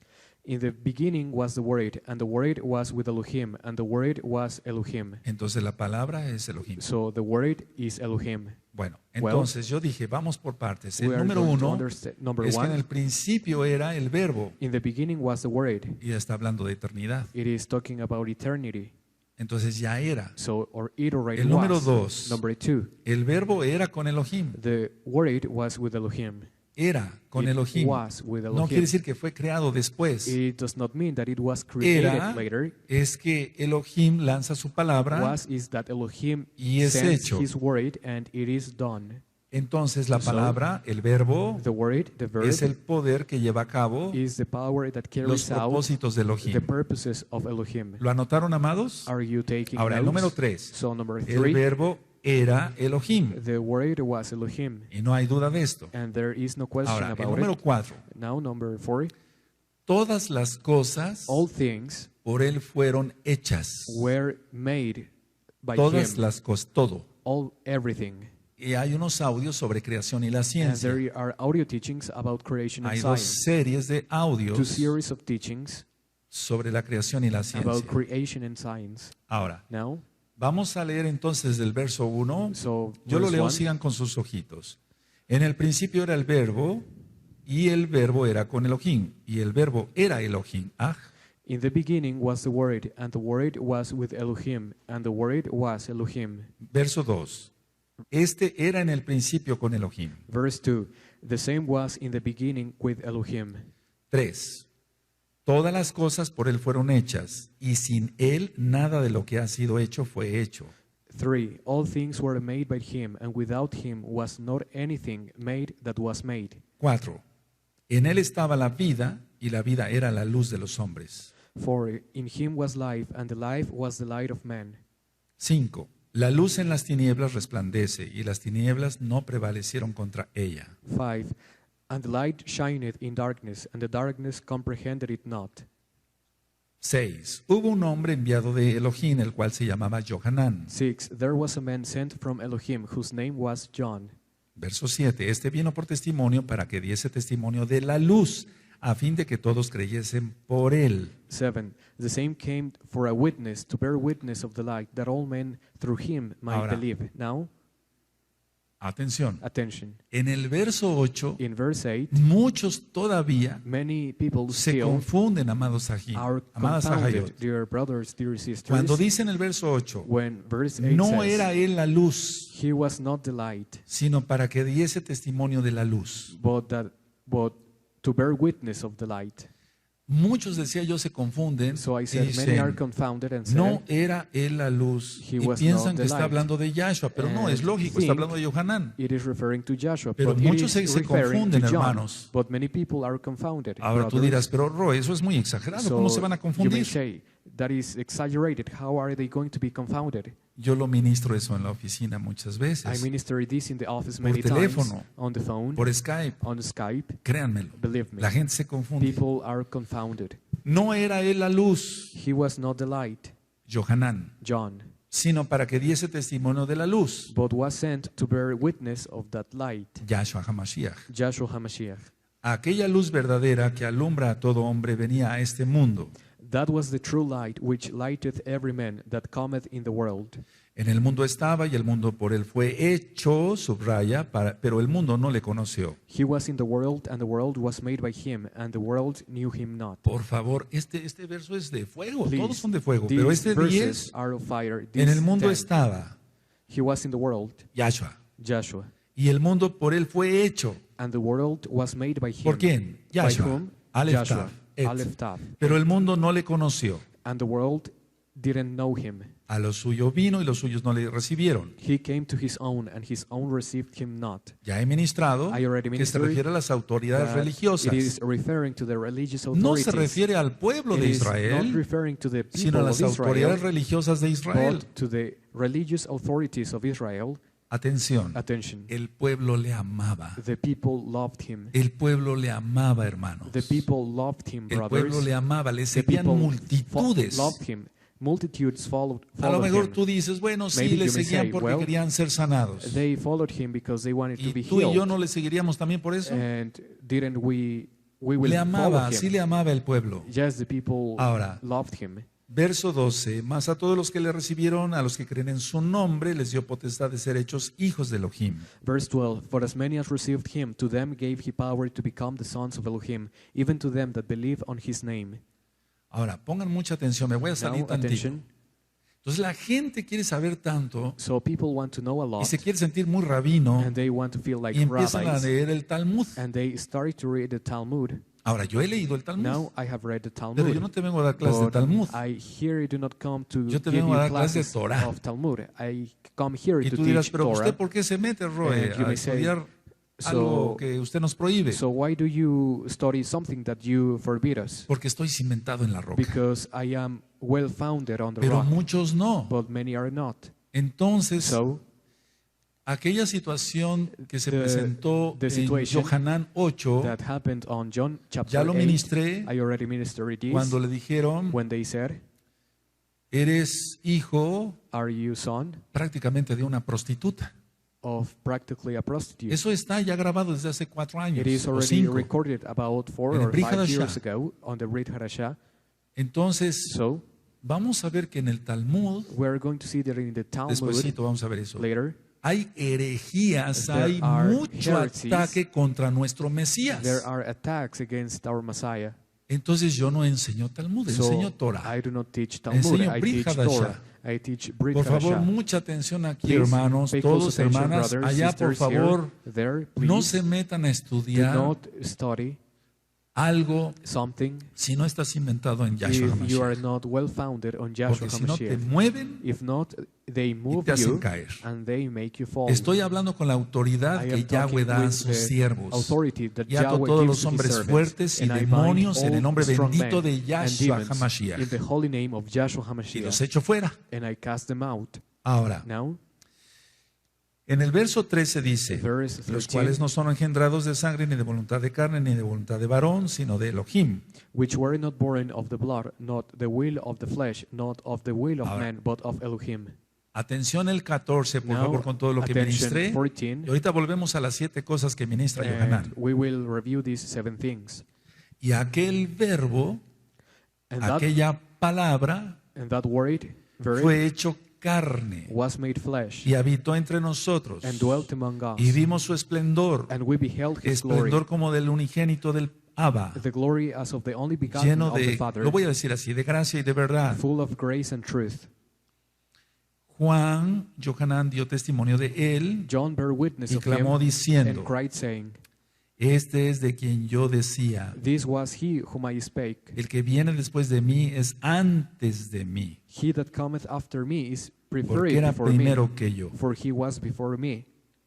In the beginning was the Word, and the Word was with Elohim, and the Word was Elohim. Entonces, la palabra es Elohim. So the Word is Elohim. Bueno, entonces yo dije, vamos por partes. El We are número going to 1 understand. Number es que en one, el principio era el verbo in the beginning was the Word. y está hablando de eternidad. It is talking about eternity. Entonces ya era. So, or it already El número was. 2, Number 2, el verbo era con Elohim. the Word was with Elohim. Era con It Elohim. was with No Elohim. quiere decir que fue creado después. It does not mean that it was created Era later. es que Elohim lanza su palabra. Was is that Elohim Y es sends hecho. His Word and it is done. Entonces la So, palabra, el verbo, The Word, the verb, es el poder que lleva a cabo is the power that los carries out propósitos de the Elohim. purposes of Elohim. ¿Lo anotaron, amados? Are you taking Ahora, el notes? número 3. So number El 3, verbo era Elohim. the Word was Elohim, Y no hay duda de esto. and there is no question Ahora, el about número it. 4. Now number 4, Todas las cosas all things por Él fueron hechas. were made by Todas Him, las cosas, todo. everything. Y hay unos audios sobre creación y la And ciencia. there are audio teachings about creation and Hay dos science. series de 2 audios series of teachings sobre la creación y la about ciencia. creation and science. Ahora, Now, vamos a leer entonces del verso 1. so Yo lo verse leo, 1, sigan con sus ojitos. En el principio era el verbo, y el verbo era con Elohim, y el verbo era Elohim. in the beginning was the Word, and the Word was with Elohim, and the Word was Elohim. Verso 2. Este era en el principio con Elohim. Verse 2, the same was in the beginning with Elohim. 3. Todas las cosas por Él fueron hechas, y sin Él nada de lo que ha sido hecho fue hecho. 3. All things were made by him, and without him was not anything made that was made. 4. En Él estaba la vida, y la vida era la luz de los hombres. 4. In him was life, and the life was the light of men. 5. La luz en las tinieblas resplandece, y las tinieblas no prevalecieron contra ella. 5. And the light shineth in darkness, and the darkness comprehended it not. 6. Hubo un hombre enviado de Elohim, el cual se llamaba Johanán. 6. There was a man sent from Elohim, whose name was John. Verso 7. Este vino por testimonio para que diese testimonio de la luz, a fin de que todos creyesen por él. 7. The same came for a witness, to bear witness of the light, that all men through him might Ahora. believe. Now, Atención. attention. En el verso 8, In verse 8, muchos todavía many people se still confunden, amados Sajim, are amadas confounded, Sajayot. dear brothers, dear sisters. Cuando dice en el verso 8, When verse 8 no says, era él la luz, he was not the light, sino para que diese testimonio de la luz. but to bear witness of the light. Muchos, decía yo, se confunden So I y said, many are dicen, confounded and said, no era él la luz, He y was piensan not que the está light. hablando de Yahshua, pero no, es And lógico, está think hablando de Johanán. it is referring to Joshua, Pero but muchos it is se referring confunden, to John. hermanos. But many people are confounded. Ahora tú brothers. dirás, pero Roe, eso es muy exagerado, ¿cómo se van a You may confundir? say, that is exaggerated. How are they going to be confounded? Yo lo ministro eso en la oficina muchas I veces, minister this in the office Por many times, teléfono, on the phone, por Skype, on Skype. créanmelo, Believe me, la gente se confunde. people are confounded. No era él la luz, He was not the light, Johanán, John, sino para que diese testimonio de la luz, but was sent to bear witness of that light, Yahshua HaMashiach. Joshua HaMashiach. Aquella luz verdadera que alumbra a todo hombre venía a este mundo. That was the true light which lighteth every man that cometh in the world. En el mundo estaba y el mundo por él fue hecho, subraya, pero el mundo no le conoció. He was in the world, and the world was made by him, and the world knew him not. Por favor, este verso es de fuego, Please, todos son de fuego, these pero este verses 10, are of fire. en el These mundo 10, estaba he was in the world, Yahshua, Joshua, y el mundo por él fue hecho. and the world was made by him. ¿Por quién? By Yahshua, whom? Aleph Joshua, Tav, Et. Aleph Tav. Pero el mundo no le conoció. And the world didn't know him. A lo suyo vino y los suyos no le recibieron. He came to his own, and his own received him not. Ya he ministrado I already que se ministered refiere a las autoridades That religiosas. It is referring to the religious No authorities. se refiere al pueblo de It is not Israel, referring to the people sino a of las autoridades Israel, religiosas de Israel. but to the religious authorities of Israel. Atención, Attention. el pueblo le amaba. The people loved him. El pueblo le amaba, hermanos. The people loved him, El brothers. pueblo le amaba, le The seguían people multitudes. loved him. Multitudes followed A lo mejor him. tú dices, bueno, sí, Maybe le you may seguían say, porque well, querían ser sanados. They followed him because they wanted to Y be tú y yo healed. no le seguiríamos también por eso. And didn't we will Le follow amaba, him. sí le amaba el pueblo. Yes, the people Ahora, loved him. Verso 12, mas a todos los que le recibieron, a los que creen en su nombre, les dio potestad de ser hechos hijos de Elohim. Verse 12, for as many as received him, to them gave he power to become the sons of Elohim, even to them that believe on his name. Ahora, pongan mucha atención, me voy a salir Now, tantito. attention. Entonces la gente quiere saber tanto So people want to know a y lot, se quiere sentir muy rabino and they want to feel like y empiezan a rabbis, leer el Talmud. and they started to read the Talmud. Ahora, yo he leído el Talmud, Now I have read the pero Talmud. yo no te vengo a dar clases de But Talmud. I here you do not come to Yo te give vengo a you dar clases de classes Torah. of Talmud. I come here Y to tú dirás, teach pero Torah. ¿usted por qué se mete, Roe, And you a may say, estudiar algo que usted nos prohíbe? So why do you study something that you forbid us? Porque estoy cimentado en la roca. Because I am well founded on the Pero rock, muchos no. but many are not. Entonces, So aquella situación que se The- presentó the en situation Johanán 8, that happened on John chapter ya lo 8. ministré I already ministered this cuando le dijeron, when they said, eres hijo "Are you son prácticamente de una prostituta. of practically a prostitute?" Eso está ya grabado desde hace 4 años It is o already 5. recorded about 4 En el or Brit 5 Hadashah. years ago on the Brit Hadashah. Entonces, So vamos a ver que en el Talmud, we're going to see that in the Talmud despuesito vamos a ver eso, later, hay herejías, There hay are mucho heresies. ataque contra nuestro Mesías. there are attacks against our Messiah. Entonces yo no enseño Talmud, enseño So Torah. I do not teach Talmud, Enseño I Brit teach Hadashah. Torah. I teach Brit Por favor, Hadashah. mucha atención aquí, Please, hermanos, pay close todos, attention, hermanas, brothers, allá, por sisters, here, favor, there, no please. se metan a Do estudiar not study algo something si no estás inventado en Yahshua if you are HaMashiach. not well founded on Yahshua Porque si no te HaMashiach. mueven If not, they move te hacen you caer. and they make you fall. Estoy hablando con la autoridad I que am Yahweh talking da a with sus the siervos. authority that Y ato Yahweh todos gives los to his hombres servants. fuertes y And I bind demonios en el all nombre strong bendito men de and Yahshua demons in HaMashiach. the holy name of Yahshua Y los HaMashiach. echo fuera. And I cast them out. Ahora, Now, en el verso 13 dice, verse los 13, cuales no son engendrados de sangre, ni de voluntad de carne, ni de voluntad de varón, sino de Elohim. which were not born of the blood, not the will of the flesh, not of the will of Ahora, man, but of Elohim. Atención el 14, por Now, favor, con todo lo que attention, ministré. 14, Y ahorita volvemos a las 7 cosas que ministra Yohanan. and we will review these 7 things. Y aquel verbo, And that, aquella palabra, and that word, verb, fue hecho carne was made flesh y habitó entre nosotros. and dwelt among us. Y vimos su esplendor, And we beheld his esplendor glory, como del unigénito del Abba, the glory as of the only begotten lleno of the de, Father, lo voy a decir así, de gracia y de verdad. full of grace and truth. Juan, Yohanan dio testimonio de él John bare witness y of him clamó diciendo, and cried, saying, este es de quien yo decía, This was he whom I spake. el que viene después de mí es antes de mí, He that cometh after me is porque preferred era before me, primero que yo. for he was before me.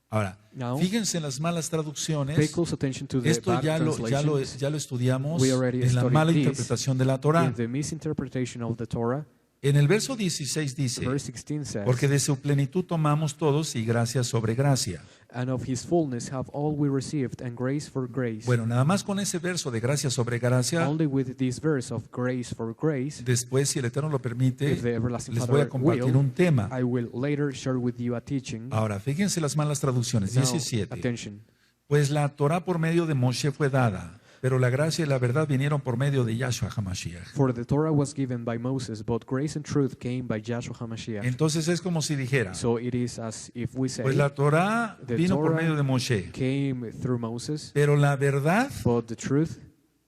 Ahora, Now, fíjense en las malas pay traducciones. close attention to the Esto bad ya lo translations. estudiamos We already en la studied mala this interpretación de la Torah. In the misinterpretation of the Torah, En el verso 16 dice, verse 16 says, porque de su plenitud tomamos todos y gracia sobre gracia. And of his fullness have all we received, and grace for grace. Bueno, nada más con ese verso de gracia sobre gracia, Only with this verse of grace for grace, después, si el Eterno lo permite, if the everlasting les voy a Father compartir will, un tema. I will later share with you a teaching. Ahora, fíjense las malas traducciones. Now, 17. attention. Pues la Torah por medio de Moshe fue dada, pero la gracia y la verdad vinieron por medio de Yahshua HaMashiach. For the Torah was given by Moses, but grace and truth came by Joshua HaMashiach. Entonces es como si dijera, So it is as if we say, pues la Torah the vino por Torah medio de Moshe, came through Moses, pero la verdad but the truth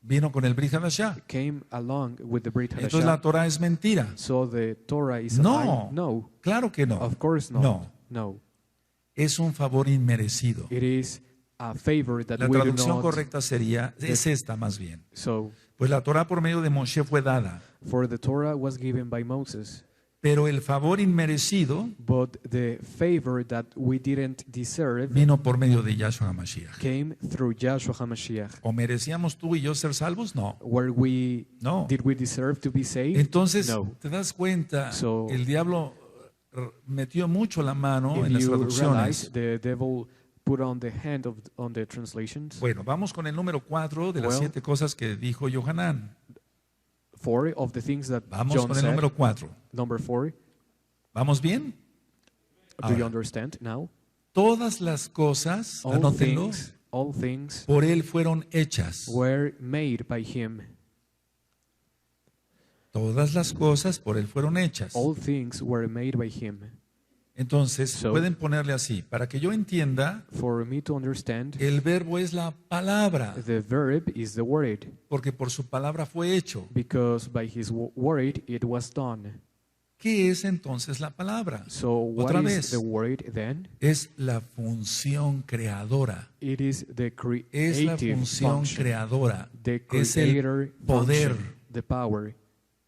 vino con el Brit Hadashah. came along with the Brit Entonces la Hadashah. Torah es mentira. So the Torah is a No. lie? No, Claro que no. of course not. No. No. Es un favor inmerecido. It is a favor that La we do traducción not. correcta sería, es esta más bien. So, Pues la Torah por medio de Moshe fue dada, for the Torah was given by Moses, pero el favor inmerecido but the favor that we didn't deserve vino por medio de Yahshua HaMashiach. came through Joshua HaMashiach. ¿O merecíamos tú y yo ser salvos? No. No. Did we deserve to be saved? Entonces, No. te das cuenta, So- el diablo metió mucho la mano en If las you traducciones. realize, the devil put on the hand on the translations. Bueno, vamos con el número 4 de las Well, 7 cosas que dijo Yohanan. 4 of the things that Vamos John con el said. número 4. Number 4. ¿Vamos bien? Do you Ahora, understand now? todas las cosas, anótenlo, All things por él fueron hechas. were made by him. Todas las cosas por él fueron hechas. All things were made by him. Entonces, So- pueden ponerle así, para que yo entienda, For me to understand, el verbo es la palabra, the verb is the word, porque por su palabra fue hecho. because by his word it was done. ¿Qué es entonces la palabra? So what Otra is vez. the word then? Es la función creadora. It is the Es la creative función function, creadora. the Es el creator poder. function, the power,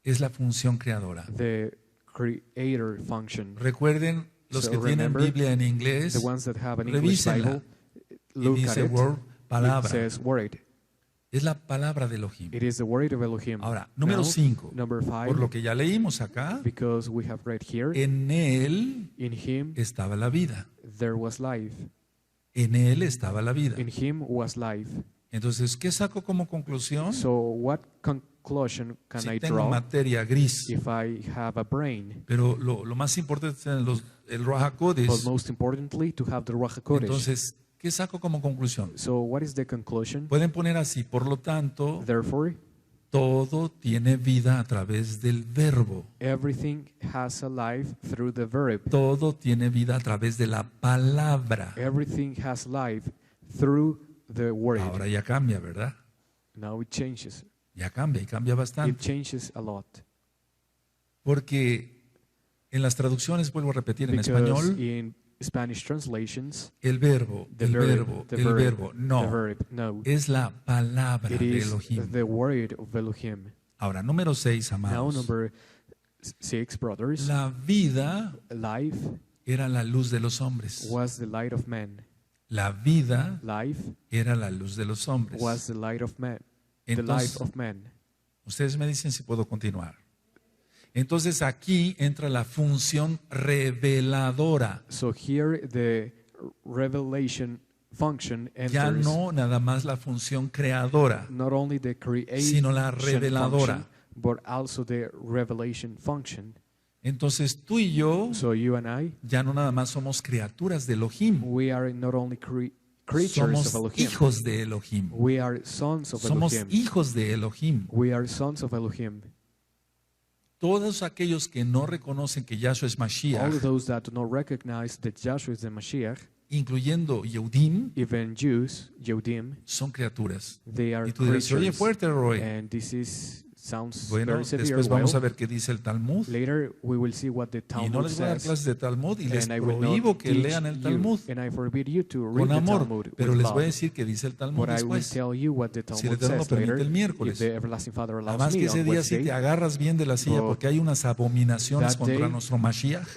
Es la función creadora. the creator function. Recuerden, los So que tienen remember, Biblia en inglés, The ones that have an English revísenla. Bible, Y look at dice it. word, It palabra. says word. Es la palabra de Elohim. It is the word of Elohim. Ahora, número Now, 5. Number 5, Por lo que ya leímos acá, because we have read here, en él in him estaba la vida. there was life. En él estaba la vida. In him was life. Entonces, ¿qué saco como conclusión? So what conclusion can Si I tengo draw materia gris, if I have a brain? pero lo más importante es tener el Ruach But HaKodesh. most importantly, to have the Ruach HaKodesh. Entonces, ¿qué saco como conclusión? So what is the conclusion? Pueden poner así, por lo tanto, Therefore, todo tiene vida a través del verbo. everything has a life through the verb. Todo tiene vida a través de la palabra. Everything has life through the word. Ahora ya cambia, ¿verdad? Now it changes. Ya cambia y cambia It bastante. changes a lot. Porque en las traducciones, vuelvo a repetir en Because español, in Spanish translations, el verbo, the el verb, verbo, the el verb, verbo. the No, verb, no. es la palabra It de is Elohim. the word of Elohim. Ahora, número 6, Now, amados. number 6, brothers. La vida Life era la luz de los hombres. was the light of man. La vida Life era la luz de los hombres. was the light of man. The Entonces, life of man. ustedes me dicen si puedo continuar. Entonces aquí entra la función reveladora. So here the revelation function Ya enters. no nada más la función creadora, Not only the creation sino la reveladora. function, but also the revelation function. Entonces tú y yo So you and I, ya no nada más somos criaturas de Elohim, we are not only creatures somos of Elohim. hijos de Elohim. We are sons of Somos Elohim. hijos de Elohim. We are sons of Elohim. Todos aquellos que no reconocen que Yahshua es All Mashiach, those that do not recognize that Joshua is the Mashiach, incluyendo Yehudim, even Jews, Yodim, son criaturas. they are Y tú dirás, oye, creatures. fuerte, Roy. And this is sounds Bueno, very severe. después vamos a Well, ver qué dice el Talmud. later we will see what the Y Talmud no les voy a dar says. clases de Talmud y les And I will prohíbo not que teach lean el you, Talmud and I forbid you to read con the amor, Talmud pero with les voy a love. decir que dice el Talmud But I will después. tell you what the Si el Talmud Eterno says permite later, el miércoles. if the Everlasting Father allows Además que me ese on día sí Wednesday. te agarras bien de la silla But porque hay unas abominaciones that contra day- nuestro Mashiach.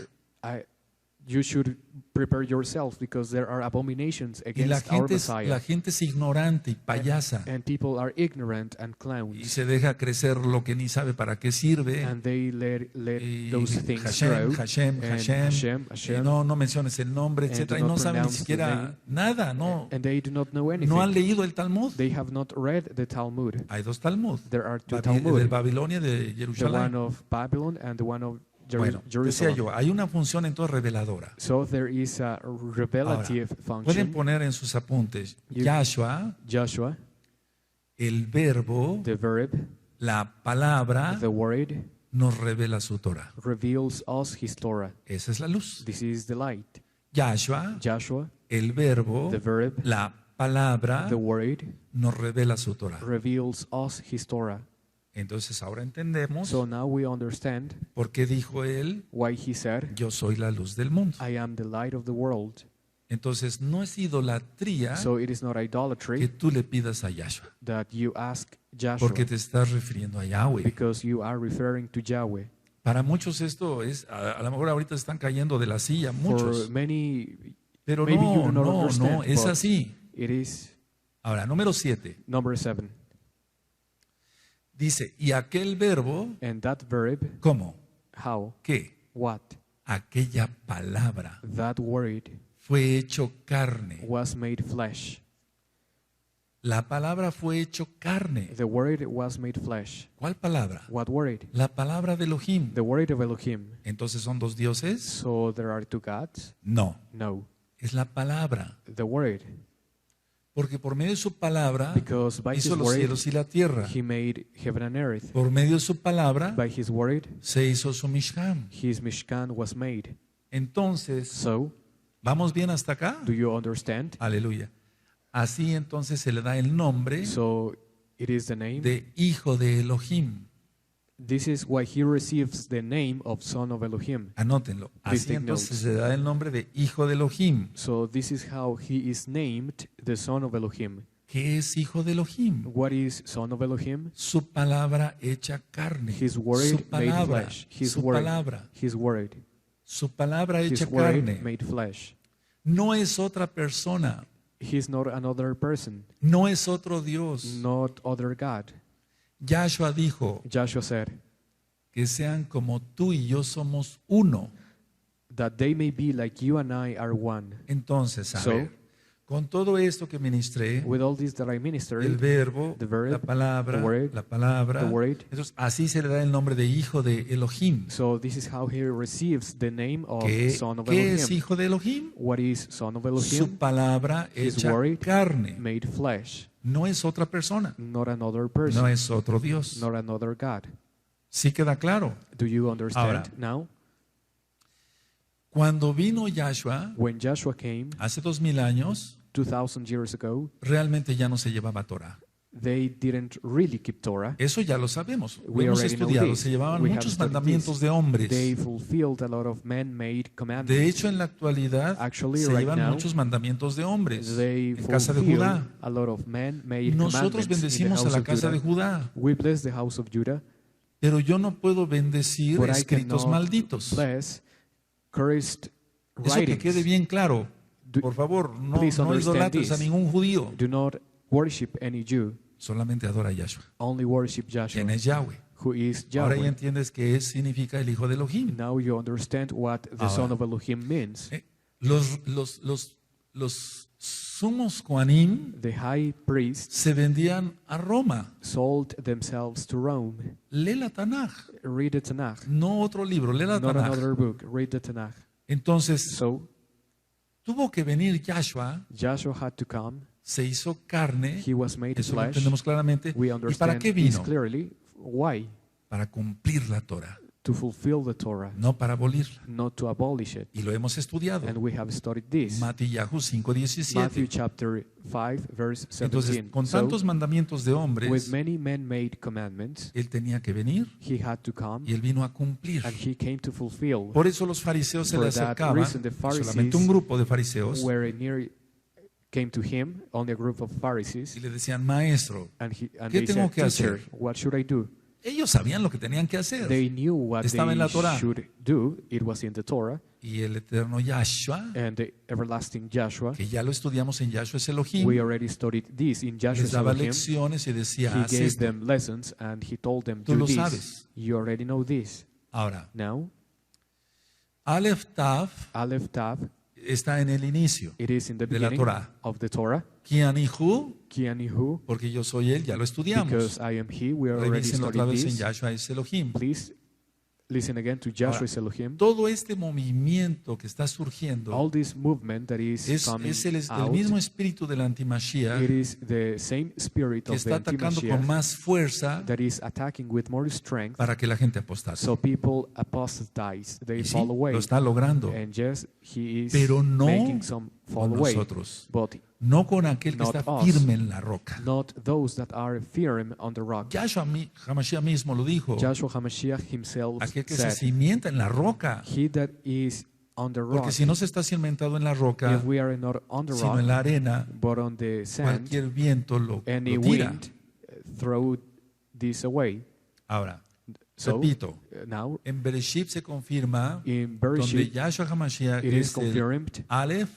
You should prepare yourself because there are abominations Y against our Messiah. la gente es ignorante y payasa And people are ignorant and y clowns. se deja crecer lo que ni sabe para qué sirve. And they let Y those things Hashem, grow. Hashem, And Hashem, Hashem. y no menciones el nombre, And etcétera, y do no not saben ni pronounce the siquiera name. nada, no And they do not know anything. no han leído el Talmud. They have not read the Talmud. Hay dos Talmud, There are two del Talmud. Babilonia y de The one Jerusalén. of Babylon and the one of Bueno, decía Jerusalem. yo, hay una función entonces reveladora. So there is a revelative Pueden function. poner en sus apuntes, You- Yahshua, Joshua, el verbo, the verb, la palabra, the word, nos revela su Torah. reveals us his Torah. Esa es la luz. This is the light. Yahshua, Joshua, el verbo, the verb, la palabra, the word, nos revela su Torah. reveals us his Torah. Entonces ahora entendemos So now we understand por qué dijo él, why he said, yo soy la luz del mundo. I am the light of the world. Entonces no es idolatría So it is not que idolatry tú le pidas a Yahshua, that you ask Joshua porque te estás refiriendo a Yahweh. because you are referring to Yahweh. Para muchos esto es, a lo mejor ahorita están cayendo de la silla, For muchos. many, Pero maybe you do not no, understand, es but así. it is Ahora, número 7. number 7. Dice, y aquel verbo, And that verb, ¿cómo? how, ¿Qué? what, Aquella palabra that word fue hecho carne. was made flesh. La palabra fue hecho carne. The word was made flesh. ¿Cuál palabra? What word? La palabra de Elohim. The word of Elohim. Entonces, ¿son dos dioses? So there are two gods? No, No. es la palabra. The word. Porque por medio de su palabra Because by hizo his los word, cielos y la tierra. he made heaven and earth. Por medio de su palabra By his word, se hizo su Mishkan. his Mishkan was made. Entonces, So, ¿vamos bien hasta acá? do you understand? Aleluya. Así entonces se le da el nombre So, it is the name. de hijo de Elohim. This is why he receives the name of Son of Elohim. Anótenlo. Please Así take entonces notes. se le da el nombre de hijo de Elohim. So, this is how he is named the Son of Elohim. ¿Qué es hijo de Elohim? What is Son of Elohim? Su palabra hecha carne. His word Su made palabra. flesh. His Su word. palabra. His word. Su palabra His hecha word carne. made flesh. No es otra persona. He's not another person, No es otro Dios. not other God. Yahshua dijo Joshua said, que sean como tú y yo somos uno. that they may be like you and I are one. Entonces, a So, ver, con todo esto que ministré, With all this that I el ministered, verbo, the verb, la palabra, the word, la palabra, the word. entonces así se le da el nombre de hijo de Elohim. So this is how he receives the name of Son of ¿Qué es Elohim. hijo de Elohim? What is Son of Su Elohim? palabra His hecha word carne. made flesh, No es otra persona, not another no person, es otro Dios. not another God. ¿Sí queda claro? Do you understand Ahora. now? Cuando vino Yahshua, When Joshua came hace 2000 años, 2,000 years ago, realmente ya no se llevaba Torah. they didn't really keep Torah. Eso ya lo sabemos, lo We hemos already know estudiado. this. Se llevaban We have muchos studied mandamientos this. de hombres. They fulfilled a lot of man-made commandments. De hecho, en la actualidad Actually, se right llevan now, muchos mandamientos de hombres They en casa de fulfill Judá. a lot of man-made Nosotros commandments in the bendecimos a house la of casa de Judah. Judá, We bless the house of Judah, pero yo no puedo bendecir but I escritos cannot malditos. bless cursed Eso que quede writings. bien claro. Do- Por favor, no, please no understand idolatres a this. ningún judío. Do not worship any Jew, Solamente adora a Yahshua, only worship quien Joshua, es Yahweh. who is Ahora ya Yahweh. entiendes qué significa el hijo de Elohim. Now you understand what the son of Elohim means. Los sumos Kohanim The high priests se vendían a Roma. sold themselves to Rome. Lee la Tanaj, Read the Tanakh, no otro libro, lee la not Tanaj. another book. Read the Tanakh. Entonces, So tuvo que venir Yahshua, Joshua had to come. se hizo carne, He was made eso lo flesh. entendemos claramente. We ¿Y para understand qué this vino? clearly. Why? Para cumplir la Torah, To fulfill the Torah, no para abolirla. not to abolish it. Y lo hemos estudiado. And we have studied this. Matillahu Matthew 5:17. chapter 5, verse Entonces, 17. con So, tantos mandamientos de with hombres, many man-made commandments, él tenía que venir he had to come, y él vino a cumplir. and he came to fulfill. Por eso los fariseos se le For that acercaban, reason, the solamente Pharisees un grupo de fariseos, Where near came to him, only a group of Pharisees, y le decían, maestro, and ¿Qué they tengo said, que hacer? Teacher, what should I do? ellos sabían lo que tenían que hacer. They knew what Estaba en la they Torah. should do. It was in the Torah. Y el eterno Yahshua, And the everlasting Joshua, que ya lo estudiamos en Yahshua es Elohim, we already studied this in Joshua les daba Elohim. lecciones y decía, He haz gave esto. them lessons and he told them, Tú do lo this. sabes. You already know this. Ahora, Now, Aleph Tav Aleph Tav, está en el inicio. it is in the De la beginning Torah. of the Torah. Kianihu, Kianihu, porque yo soy él, ya lo estudiamos. because I am he. We already Revísenlo otra studied vez en this. Yahshua es Elohim. Please listen again to Ahora, Joshua's Elohim. Todo este movimiento que está surgiendo All this movement that is coming es el out, mismo espíritu del antimashiach it is the same spirit que of the está atacando con anti-Mashiach más fuerza that is attacking with more strength, para que la gente apostase. so people apostatize, they Y sí, fall away. lo está logrando, And yes, he is pero no making some fall con away, nosotros, but no con aquel que Not está us. firme en la roca. not those that are firm on the rock. Yahshua Hamashiach mismo lo dijo, Joshua HaMashiach himself aquel que se said, cimienta en la roca, he that is on the rock, porque si no se está cimentado en la roca, if we are not on the sino rock, en la arena, but on the sand, cualquier viento lo any tira. wind throw this away. Ahora, So repito, now en Bereshit se confirma in donde Bereshit Yahshua Hamashiach it is es el confirmed Aleph,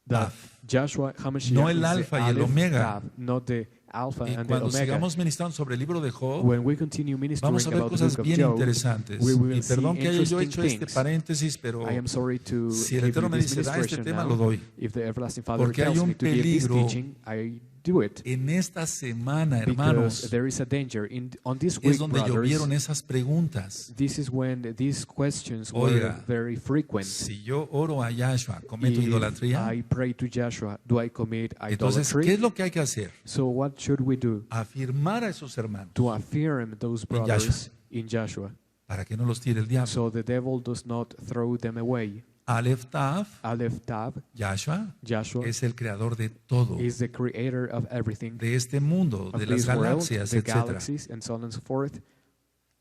that Tav. Joshua HaMashiach No el is the alfa y el Aleph, omega. Tav, not the Alpha Y and the cuando Omega. sigamos ministrando sobre el libro de Job, When we continue ministering vamos a ver about the cosas book of bien Job, interesantes. we will Y perdón see que haya yo interesting hecho este things. paréntesis, pero I am sorry to si el give Eterno you me this dice, da este ministration tema, now. lo doy. If the everlasting Father Porque hay tells un me to give this peligro teaching, I do it. en esta semana, Because hermanos, there is a danger. On this week, es donde brothers, llovieron esas preguntas. this is when these questions were Oiga, very frequent. Si yo oro a Yahshua, ¿cometo If idolatría? I pray to Joshua, do I commit Entonces, idolatry? ¿qué es lo que hay que hacer? So what should we do Afirmar a esos hermanos to affirm those En brothers in Joshua, para que no los tire el diablo. so the devil does not throw them away? Aleph Tav, Aleph Tav, Yahshua, Joshua es el creador de todo, is the creator of everything, de este mundo, of de las this world, galaxias, the etc. galaxies, and so on and so forth.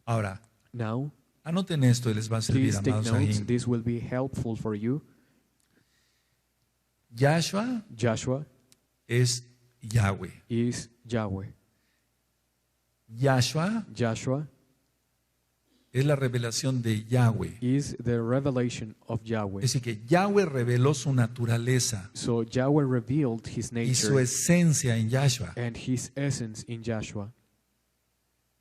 Ahora, Now, anoten esto y les va a servir, please take amados notes. ahí. This will be helpful for you. Yahshua Joshua es Yahweh. is Yahweh. Yahshua Joshua es la revelación de Yahweh. is the revelation of Yahweh. Es decir, que Yahweh reveló su naturaleza So Yahweh revealed his y su nature esencia en Yahshua. and his essence in Joshua.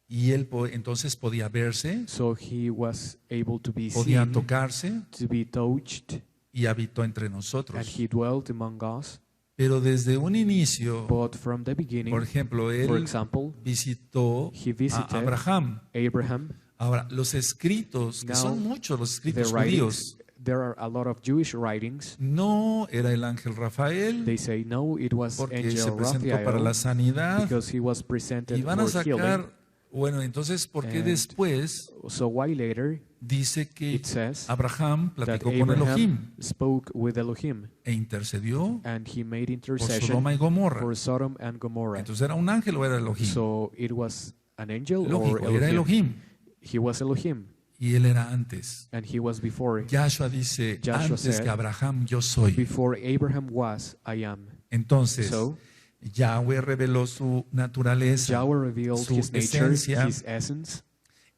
Y él entonces podía verse, So he was able to be podía seen, tocarse to be touched, y habitó entre and nosotros. he dwelt among us. Pero desde un inicio, But from the beginning, por ejemplo, for él example, visitó he a visited Abraham. Abraham. Ahora, los escritos, que Now, son muchos los The escritos writings, judíos, there are a lot of Jewish writings. no era el ángel Rafael, They say no, it was porque se Angel presentó para Raphael la sanidad, because he was presented y van a for healing. sacar Bueno, entonces, ¿por qué And después So why later dice que it says Abraham that platicó con Elohim Abraham spoke with Elohim e intercedió and he made por intercession Sodoma y Gomorra? for Sodom and Gomorrah? Entonces, ¿era un ángel o era Elohim? So it was an angel or Lógico, era Elohim? Elohim. He was Elohim Y él era antes. and he was before. Yahshua dice, Joshua antes said, que Abraham yo soy. Before Abraham was, I am. Entonces, So Yahweh reveló su naturaleza, Yahweh revealed su his nature, esencia his essence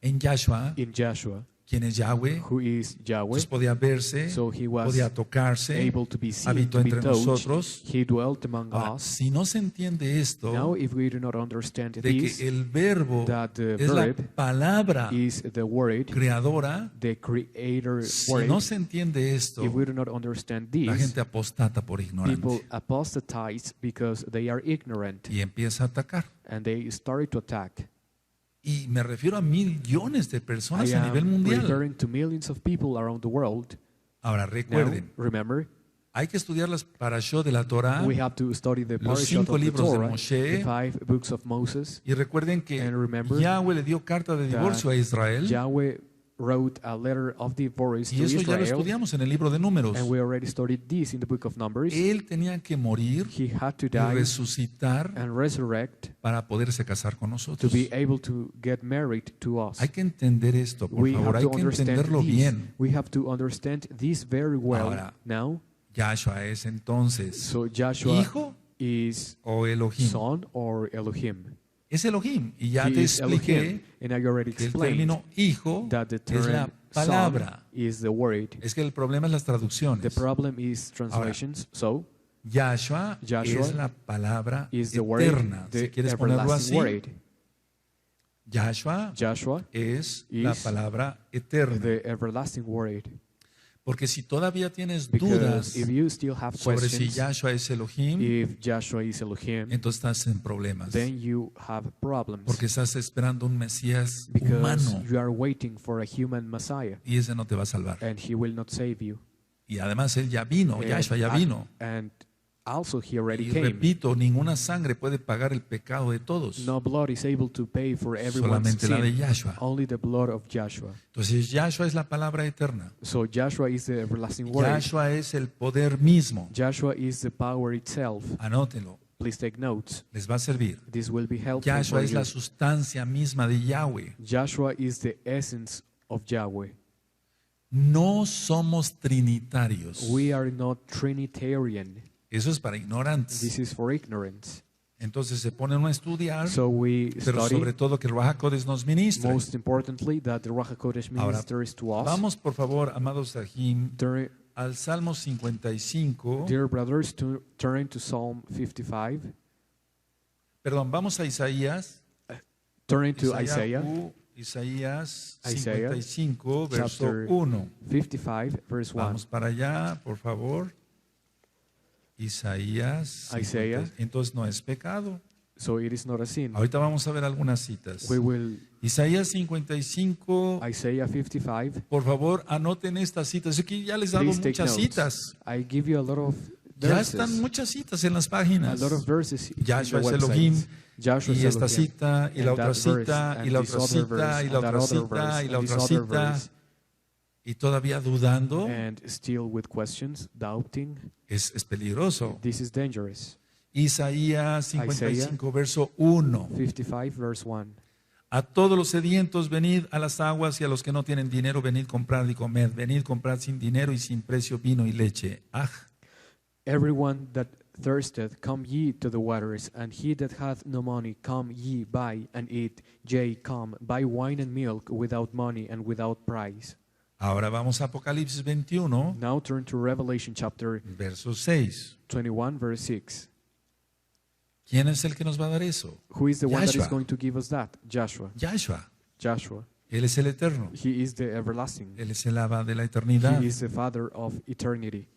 en Yahshua, in Joshua, quien es Yahweh. who is Yahweh. Entonces podía verse, So he was podía tocarse, able to be seen, habitó to be entre touched. nosotros. He dwelt among Ahora, us. si no se entiende esto, Now, if we do not understand de this, que el verbo that the es la verb palabra is the word, creadora, the creator si word, no se entiende esto, if we do not understand la this, gente apostata por people ignorante apostatize because they are ignorant y empieza a atacar. and they started to attack. Y me refiero a millones de I personas a nivel am mundial. referring to millions of people around the world. Ahora Now, recuerden, remember, hay que estudiar las parashot de la Torah we have to study the los parashot 5 of the libros de Torah, Moshe. the 5 books of Moses. Y recuerden que And remember Yahweh le dio carta de divorcio a Israel. Yahweh wrote a letter of divorce Y to eso ya lo Israel, estudiamos en el libro de Números. and we already studied this in the book of Numbers. Él tenía que morir He had to y die resucitar and resurrect para poderse casar con to nosotros. be able to get married to us. Hay que entender esto, por We favor, have hay to que understand entenderlo this. bien. We have to understand this very well. Ahora, Now, Yahshua es entonces so Joshua hijo is o Elohim. son or Elohim. Es Elohim. Y ya He te is Elohim. expliqué And I already que el explained término hijo that the es la term palabra. son is the word. Es que el problema es las The traducciones. problem is translations. So, Yahshua Yahshua es la palabra is the word, eterna. Si the quieres ponerlo así, everlasting word. Yahshua Joshua es la is palabra eterna. the everlasting word. Porque si todavía tienes Because dudas if you still have sobre si questions, Yahshua es Elohim, if Joshua is Elohim, entonces estás en problemas. then you have problems. Porque estás esperando un Mesías Because humano you are waiting for a human Messiah, y ese no te va a salvar. and he will not save you. Y además él ya vino, Yahshua ya vino. And also he already Y came. repito, ninguna sangre puede pagar el pecado de todos, No blood is able to pay for everyone's solamente la de sin, Yahshua. only the blood of Joshua. Entonces Yahshua es la palabra eterna. So Joshua is the everlasting word. Yahshua es el poder mismo. Joshua is the power itself. Anótelo, Please take notes. les va a servir. This will be helpful Yahshua for es you. la sustancia misma de Yahweh. Joshua is the essence of Yahweh. No somos trinitarios. We are not Trinitarian. Eso es para ignorantes. This is for ignorance. Entonces se ponen a estudiar, So we pero study, sobre todo que el Ruach HaKodesh nos ministre. most importantly, that the Ruach HaKodesh Ahora, ministers to us. vamos por favor, amados Sahim, Turn- al Salmo 55. Dear brothers, turn to Psalm 55. Perdón, vamos a Isaías. Turn to Isaiah Isaías Isaiah, 55, verso chapter 1. 55, verse 1. Vamos para allá, por favor. Isaías. Isaiah. 50. Entonces no es pecado. So it is not a sin. Ahorita vamos a ver algunas citas. We will, Isaías 55. Isaiah 55. Por favor, anoten estas citas. Aquí ya les he dado Please take muchas notes. citas. I give you a lot of Ya verses. están muchas citas en las A páginas. lot of verses in Yahshua the es website. Elohim. Joshua Y is esta Elohim. cita, y And la otra that verse, cita, and y la this otra other cita, verse, y la and that otra other cita, verse, y la and this otra other cita. verse. Y todavía dudando, And still with questions, doubting, es peligroso. this is dangerous. Isaías 55, verso 1. 55, verse 1. A todos los sedientos, venid a las aguas, y a los que no tienen dinero, venid comprad y comed. Venid comprad sin dinero y sin precio vino y leche. Ah, Everyone that thirsteth, come ye to the waters, and he that hath no money, come ye buy and eat. Yea, come, buy wine and milk without money and without price. ahora vamos a Apocalipsis 21, Now turn to Revelation chapter verso 6. 21, verse 6. ¿Quién es el que nos va a dar eso? Who is the one that is Joshua. going to give us that? Joshua. Yahshua. Joshua. Él es el eterno. He is the everlasting. Él es el Abba de la eternidad. He is the Father of eternity.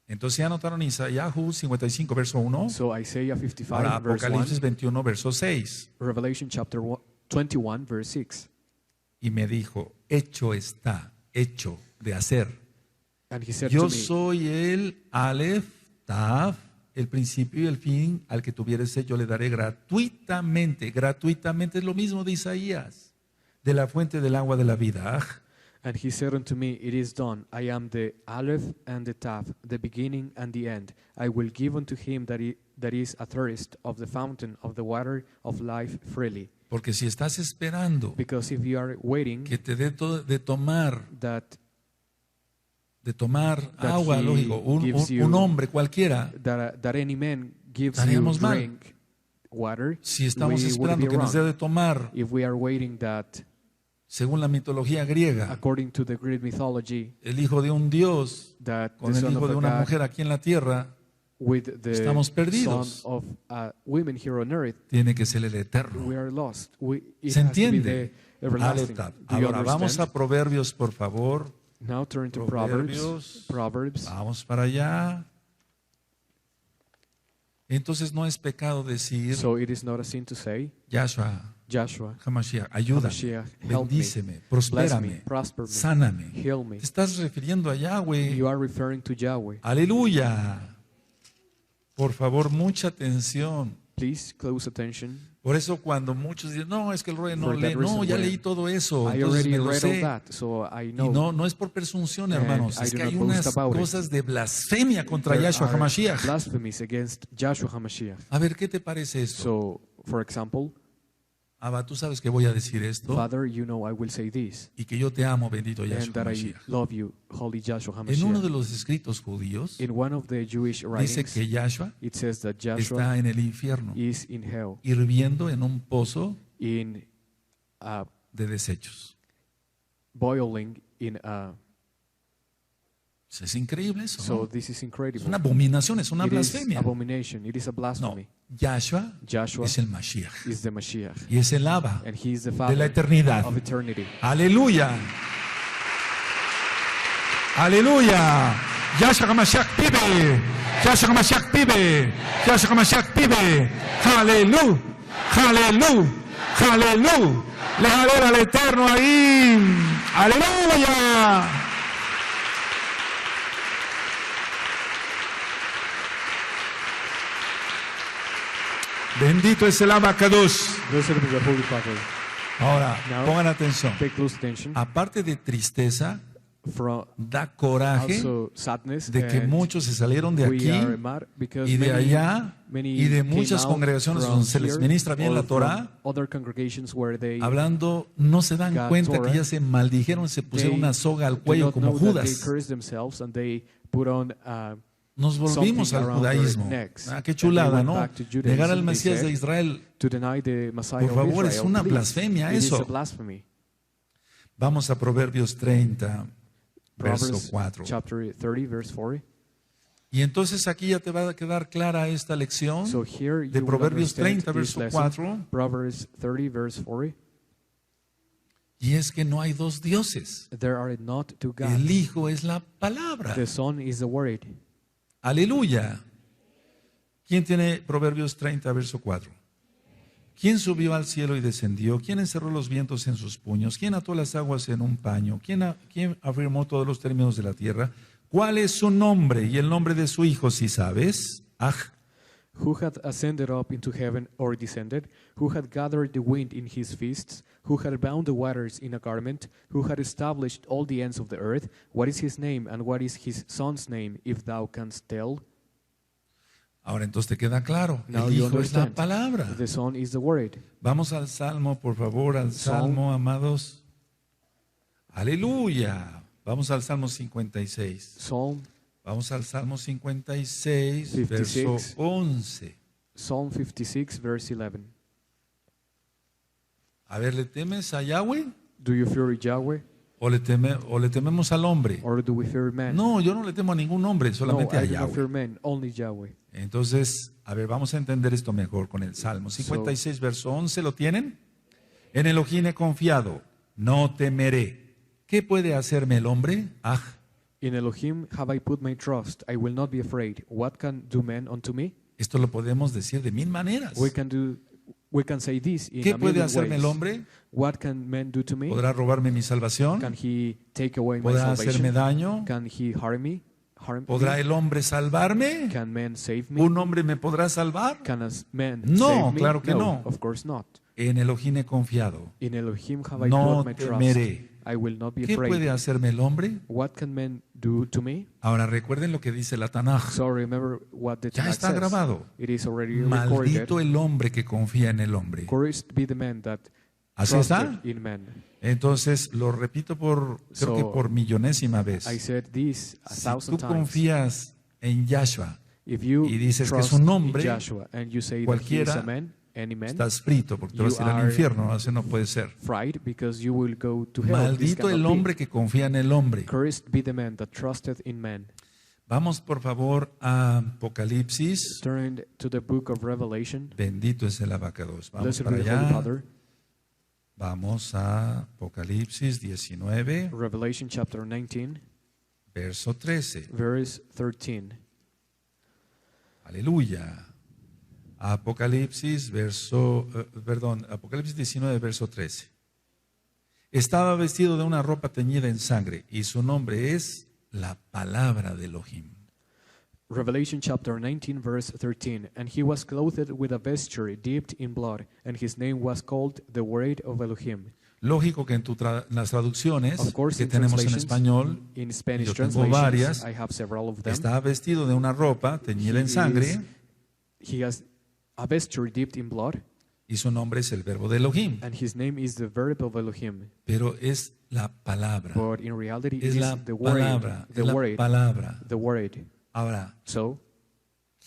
Entonces ya anotaron Isaías 55, verso 1. So Isaiah 55, Ahora verse 1. Apocalipsis 21, verso 6. Revelation chapter 21, verse 6. Y me dijo, hecho está, hecho de hacer. And he said Yo to me, soy el Aleph, Tav, el principio y el fin, al que tuviere sed yo le daré gratuitamente. Gratuitamente es lo mismo de Isaías, de la fuente del agua de la vida. And he said unto me, It is done. I am the Aleph and the Tav, the beginning and the end. I will give unto him that is athirst of the fountain of the water of life freely. Porque si estás esperando Because if you are waiting que te dé de tomar that agua, he lógico, gives you- un hombre cualquiera, that any man gives you Estaríamos mal. drink water, si estamos we would esperando be que nos dé wrong. de tomar, If we are waiting that, según la mitología griega, according to the Greek mythology, el hijo de un dios that con the el son hijo of de a una God mujer aquí en la tierra, with the estamos son perdidos. of a women here on earth, tiene que ser el eterno. we are lost. It ¿Se has to be entiende? the everlasting. Aletab. Do you Ahora vamos understand? a Proverbios, por favor. Now turn to Proverbios. Proverbs. Vamos para allá. Entonces no es pecado decir, So it is not a sin to say, Yahshua, Joshua, Hamashiach, ayúdame, Hamashiach, help me, bendíceme, bless me, prospérame, prosper me, sáname. heal me. Te estás refiriendo a Yahweh. You are referring to Yahweh. Aleluya. Por favor, mucha atención. Please close attention. Por eso cuando muchos dicen, no, es que el rey no For lee, that no, reason, ya when leí todo eso, I entonces already me lo read all sé. that, so I Y know. no es por presunción, And hermanos, I es do que not hay boast unas about it. cosas de blasfemia contra There Yahshua are HaMashiach. blasphemies against Joshua HaMashiach. A ver, ¿qué te parece esto? So, for example, Abba, tú sabes que voy a decir esto Father, you know I will say this, y que yo te amo, bendito and Yahshua that I HaMashiach. love you, holy Joshua En uno de HaMashiach. los escritos judíos In one of the Jewish dice writings, que Yahshua it says that Joshua está en el infierno, is in hell, hirviendo en un pozo in de desechos. boiling in a. Es increíble eso, So ¿no? this is Es incredible. una abominación, es una It is blasfemia. abomination. It is a No, blasphemy. Yahshua Joshua es el Mashiach is the Mashiach, y es el Abba and he is the de la Father eternidad. of eternity. Aleluya. Aleluya. Yahshua HaMashiach vive. Yahshua HaMashiach vive. Yahshua HaMashiach vive. Aleluya. Aleluya. Aleluya. Les adora al Eterno ahí. Aleluya. Bendito es el Abacados. Blessed be the Holy Father. Ahora, Now, pongan atención. Pay close attention. Aparte de tristeza, From da coraje also sadness de que and muchos se salieron de we aquí are mad because y de many- allá many y de came muchas out congregaciones from donde se les here ministra bien or la from Torah, other congregations where they hablando, no se dan got cuenta Torah. que ya se maldijeron, se pusieron They una soga al do cuello not como know that they Judas. curse themselves and they put on Nos volvimos something al around their judaísmo. necks. Ah, qué And they chulada, went ¿no? back to Judaism, Negar al they Mesías said, de Israel. to deny the Messiah Por favor, of es Israel. una Please, blasfemia it is eso. a blasphemy. Vamos a Proverbios 30, verso Proverbs 4. chapter 30, verse 4. Y entonces aquí ya te va a quedar clara esta lección So here you de will Proverbios understand 30, this verso lesson. 4. Proverbs 30, verse 4. Y es que no hay dos dioses. There are not two gods. El Hijo es la palabra. The Son is the Word. Aleluya. ¿Quién tiene Proverbios 30, verso 4? ¿Quién subió al cielo y descendió? ¿Quién encerró los vientos en sus puños? ¿Quién ató las aguas en un paño? ¿Quién afirmó todos los términos de la tierra? ¿Cuál es su nombre y el nombre de su hijo, si sabes? Who hath ascended up into heaven or descended? Who hath gathered the wind in his fists? Who hath bound the waters in a garment? Who hath established all the ends of the earth? What is his name and what is his son's name, if thou canst tell? Ahora entonces te queda claro. Now El you Hijo es la understand. palabra. The Son is the Word. Vamos al Salmo, por favor, al Psalm. Salmo, amados. Aleluya. Vamos al Salmo 56. Psalm Vamos al Salmo 56, 56. verso 11. Psalm 56, verse 11. A ver, ¿le temes a Yahweh Do you fear Yahweh o le tememos al hombre? or do we fear man? No, yo no le temo a ningún hombre, No, solamente a I do not fear Yahweh. man, only Yahweh. Entonces, a ver, vamos a entender esto mejor con el Salmo 56, verso 11. ¿Lo tienen? En Elohim he confiado, no temeré. ¿Qué puede hacerme el hombre? In Elohim have I put my trust. I will not be afraid. What can do man unto me? Esto lo podemos decir de mil maneras. We can say this in ¿Qué a puede million hacerme ways. el hombre? What can man do to me? ¿Podrá robarme mi salvación? Can he take away my ¿Podrá hacerme salvation? daño? Can he harm me? harm ¿Podrá me? el hombre salvarme? Can man save me? ¿Un hombre me podrá salvar? Can a man No, save me? claro que no. Of course not. En Elohim he confiado. In Elohim have I No put my trust. temeré. I will not be ¿Qué puede afraid. hacerme el hombre? What can man do to me? Ahora recuerden lo que dice la Tanaj. So remember what the Ya Tanakh está says. grabado. It is already recorded. Maldito el hombre que confía en el hombre. Cursed be the man that Así trusted está. in man. Entonces lo repito creo que por millonésima vez. I said this a Si thousand tú times. confías en Yahshua, If you y dices que es trust un in hombre, Joshua and you say that he is cualquiera, a man, any man, estás frito porque te vas a ir You al are infierno. Así no puede ser. fried because you will go to hell. This Maldito cannot el be. hombre que confía en el hombre. Cursed be the man that trusted in man. Vamos por favor a Apocalipsis. Turn to the book of Revelation. Bendito es el abacados. Vamos Blessed para be the Holy allá. Father. Vamos a Apocalipsis 19, Revelation chapter 19, verso 13. verse 13. Aleluya. Apocalipsis, Apocalipsis 19, verso 13. Estaba vestido de una ropa teñida en sangre y su nombre es la palabra de Elohim. Revelation chapter 19, verse 13. And he was clothed with a vesture dipped in blood, and his name was called the Word of Elohim. Lógico que en las traducciones Of course, que in tenemos en translations, español, in Spanish yo tengo translations, varias, I have several of them. está vestido de una ropa teñida en sangre He has a vesture dipped in blood, y su nombre es el verbo de Elohim. and his name is the Verb of Elohim. Pero es la palabra, But in reality, es it la is the Word. palabra, The es la Word. palabra. The Word. Ahora, So,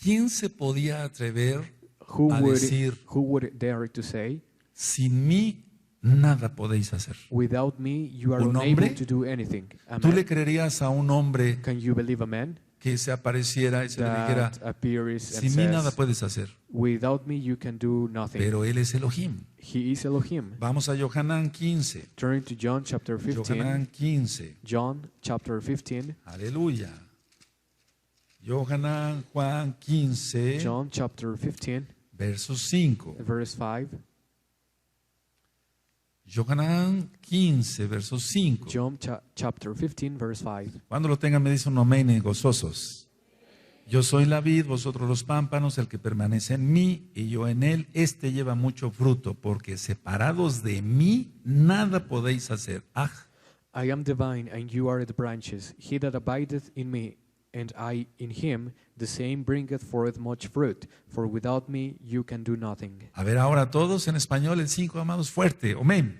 ¿quién se podía atrever who a decir, would dare to say, sin mí nada podéis hacer? without me, you are ¿Un unable hombre? to do anything? A ¿Tú man? le creerías a un hombre Can you believe a man que se apareciera y se le dijera, that appears and sin mí nada says, puedes hacer? without me, you can do nothing? Pero él es Elohim. He is Elohim. Vamos a Yohanan 15. Turn to John chapter 15. Yohanan 15. John chapter 15. Aleluya. Yohanan Juan 15, John chapter 15, verso 5. verse 5. Yohanan 15, verso 5. John chapter 15, verse 5. Cuando lo tengan me dicen un amén gozosos. Yo soy la vid, vosotros los pámpanos, el que permanece en mí y yo en él, este lleva mucho fruto, porque separados de mí nada podéis hacer. Ah, I am the vine, and you are the branches. He that abideth in me, and I in him, the same bringeth forth much fruit. For without me you can do nothing. a ver ahora todos en español el 5, amados, fuerte. Amén.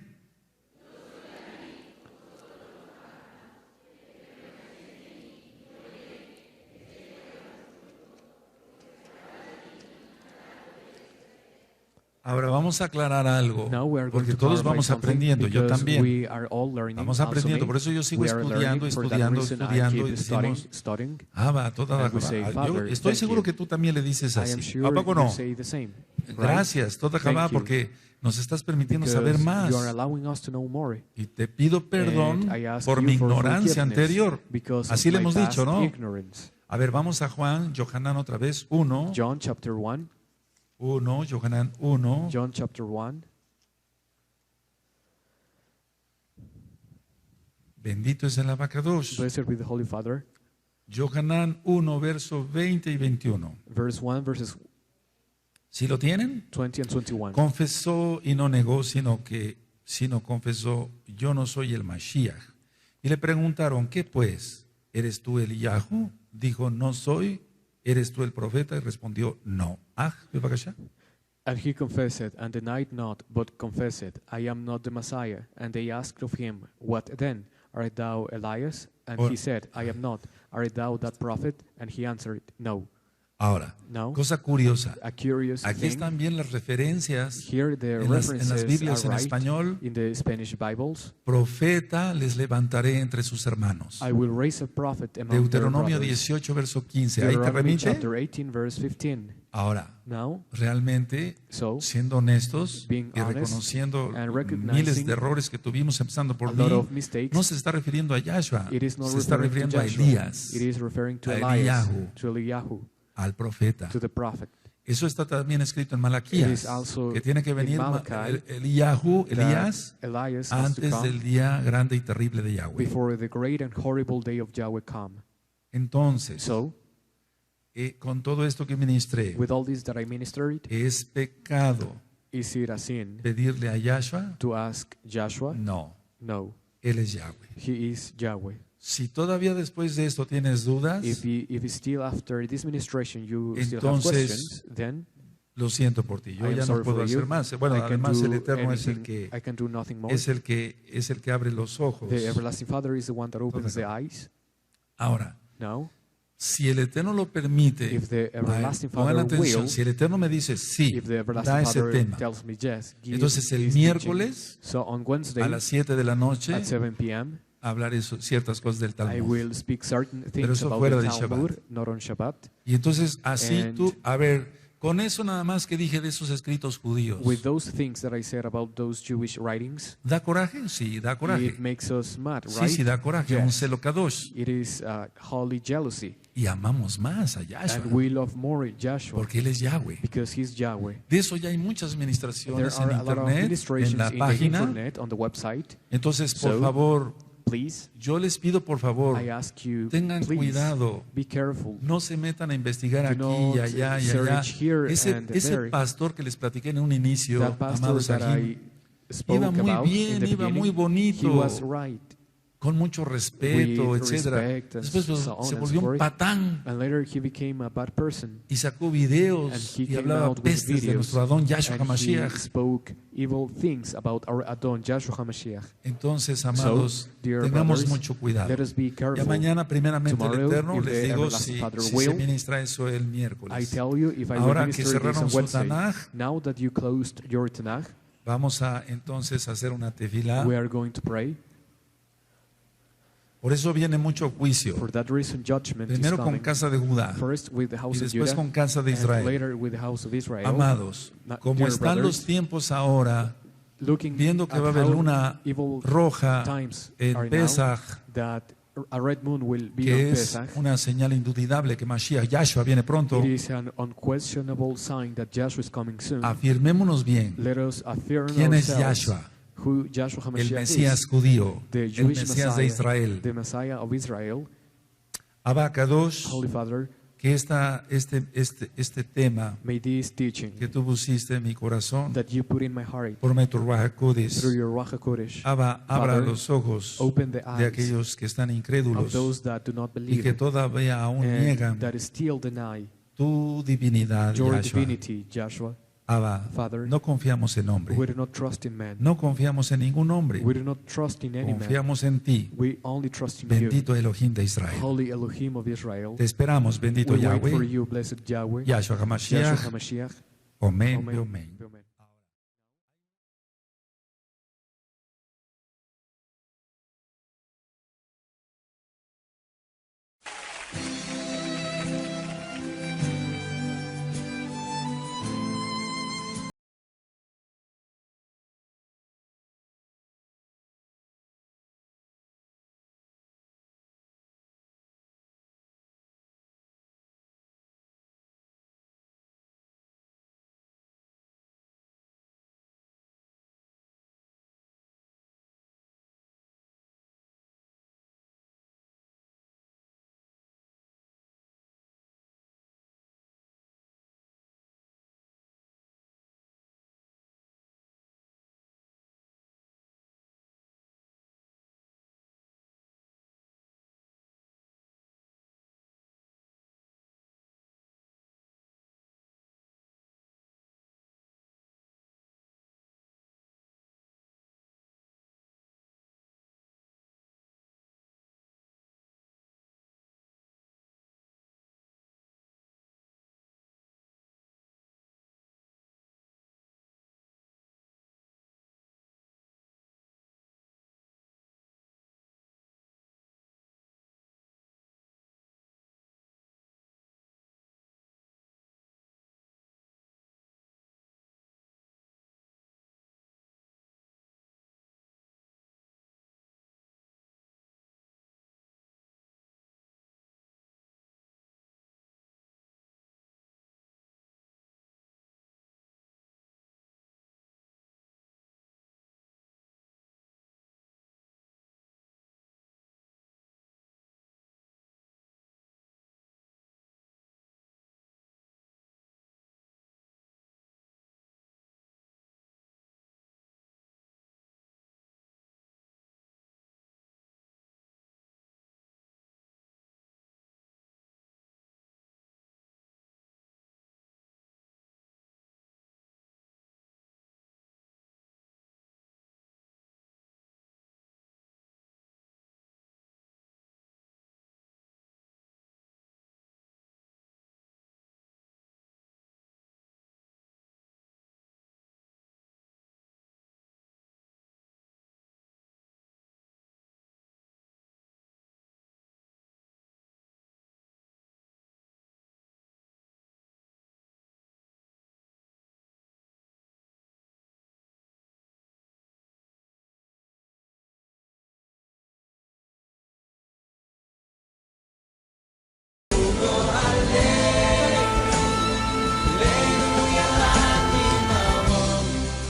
Ahora vamos a aclarar algo, Now we are going porque to todos clarify vamos something, aprendiendo, yo because también. we are all learning. Vamos also aprendiendo, me. por eso yo sigo We are estudiando, learning. For that estudiando, reason, I estudiando, keep y studying, decimos, studying. va, toda And we say, yo Father, estoy thank seguro you. que tú también le dices I am así. sure ¿A poco you no? say the same. Right? Gracias, toda Thank Jabá, you. porque nos estás permitiendo Because saber más. you are allowing us to know more. Y te pido perdón And I ask por you mi for ignorancia forgiveness anterior. because Así of le my hemos dicho, past ¿no? ignorance. A ver, vamos a Juan, Yohanan otra vez, 1, John chapter 1. Yohanan 1. John chapter 1. Bendito es el abacados. Blessed be the Holy Father. Yohanan 1, verso 20 y 21. Verse 1, verses ¿Sí lo tienen? 20 and 21. Confesó y no negó, sino confesó, yo no soy el Mashiach. Y le preguntaron, ¿qué pues? ¿Eres tú Eliyahu? Dijo, no soy. ¿Eres tú el profeta? Y respondió, no. Bebakasha. And he confessed and denied not, but confessed, I am not the Messiah. And they asked of him, what then? Art thou Elias? And he said, I am not. Art thou that prophet? And he answered, no. Ahora, No. cosa curiosa. A curious Aquí thing. están bien las referencias Here the en las references Biblias en are right español. in the Spanish Bibles. Profeta les levantaré entre sus hermanos. I will raise a prophet among their Deuteronomio brothers. 18, verso 15. Ahí te Deuteronomy remite. chapter 18, verse 15. Ahora, Now, realmente, so, siendo honestos being y honest reconociendo and recognizing miles de errores que tuvimos, empezando a por lot mí, of mistakes, no se está refiriendo a Yahshua, it is not se está referring to refiriendo a Joshua. Elías, It is referring to a Elias, Eliyahu. to Eliyahu, al profeta. to the prophet. Eso está también escrito en It Malaquías, is also que tiene que in venir Malachi Eliyahu, Elías, that Elias has to antes come del día grande y terrible de Yahweh. before the great and horrible day of Yahweh come. Entonces, So, con todo esto que ministré, with all this that I ministered, ¿es pecado is it a sin pedirle a Yahshua? to ask Joshua? No, No, Él es Yahweh. he is Yahweh. Si todavía después de esto tienes dudas, If still after this ministration you still have Entonces, questions, then lo siento por ti. Yo I am ya no sorry puedo for hacer you. más. Bueno, I can además do el Eterno es el anything- que I can do nothing more. es el que abre los ojos. The everlasting Father is the one that opens the eyes. Ahora, Now, si el Eterno lo permite, if the everlasting pongan Father atención, will, si el Eterno me dice sí, if the da everlasting ese Father tema. tells me yes, give Entonces el this miércoles teaching. So on Wednesday a las 7 de la noche at 7 p.m., hablaré ciertas cosas del I Talmud. will speak certain Pero things eso about fuera the de Talmud, Shabbat. not on Shabbat. Y entonces así And- tú, a ver, con eso nada más que dije de esos escritos judíos, With those things that I said about those Jewish writings, ¿da coraje? Sí, da coraje. it makes us mad, Sí, right? sí, da coraje. Yes. Un celo kadosh. It is holy jealousy. Y amamos más a And Yahshua, we love more Joshua porque Él es Yahweh. because he's Yahweh. De eso ya hay muchas There administraciones en are a lot of internet, en illustrations la in the página. internet, on the website. Entonces, por So, favor, Please, yo les pido, por favor, I ask you, tengan please, cuidado. be careful. No se metan a investigar Do aquí not y allá y allá. search here Ese and ese there. pastor que les platiqué en un inicio, That pastor amado that Sahim, I spoke iba muy about bien, in the iba muy beginning, bonito. he was right. con mucho respeto, With etcétera. respect and Después so on se and volvió so un forth. patán And later he became a bad person. y sacó And videos he y came hablaba out with pestes de videos. nuestro Adón Yahshua And he HaMashiach. spoke evil things about our Adon, Joshua HaMashiach. Entonces, amados, dear tengamos brothers, mucho cuidado. Let us be Ya careful. mañana, primeramente, el Tomorrow, Eterno, if les the digo everlasting si, Father si se will, ministra eso el I miércoles. tell you, if I will Ahora que minister this cerraron on su Wednesday, Tanaj, now that you closed your Tanakh, vamos a entonces hacer una tefilá. we are going to pray. Por eso viene mucho juicio. For that reason, judgment Primero is con coming. casa de Judá First with the y house of después Judah, con casa de and Israel. later with the house of Israel. Amados, como Dear están brothers, los tiempos ahora, looking viendo que at va a haber how luna evil roja times en are now, Pesach, that a red moon will be que on es Pesach. una señal indudable que Mashiach, Yahshua, viene pronto, It is an unquestionable sign that Joshua is coming soon. afirmémonos bien, Let us affirm ¿quién es ourselves Yahshua? who Joshua El HaMashiach Mesías is, judío, the el Jewish Mesías de Messiah, Israel. the Messiah of Israel. Abacados, Holy Father, que este tema may this teaching que tú pusiste en mi corazón, that you put in my heart por tu Ruach HaKodesh, through your Ruach HaKodesh, abra Father, los ojos open the de eyes aquellos que están of incrédulos those that do not y believe que todavía aún and niegan that still deny tu divinidad, your Yahshua. divinity, Joshua. Abba, Father, no confiamos en hombre, we do not trust in man. no confiamos en ningún hombre, We do not trust in any man. confiamos en ti, We only trust in bendito Elohim de Israel. you, Holy Elohim of Israel. Te esperamos, bendito We wait for Yahweh, you, blessed Yahweh, Yahshua Joshua HaMashiach, HaMashiach. Amén, Amen. amén. Amen.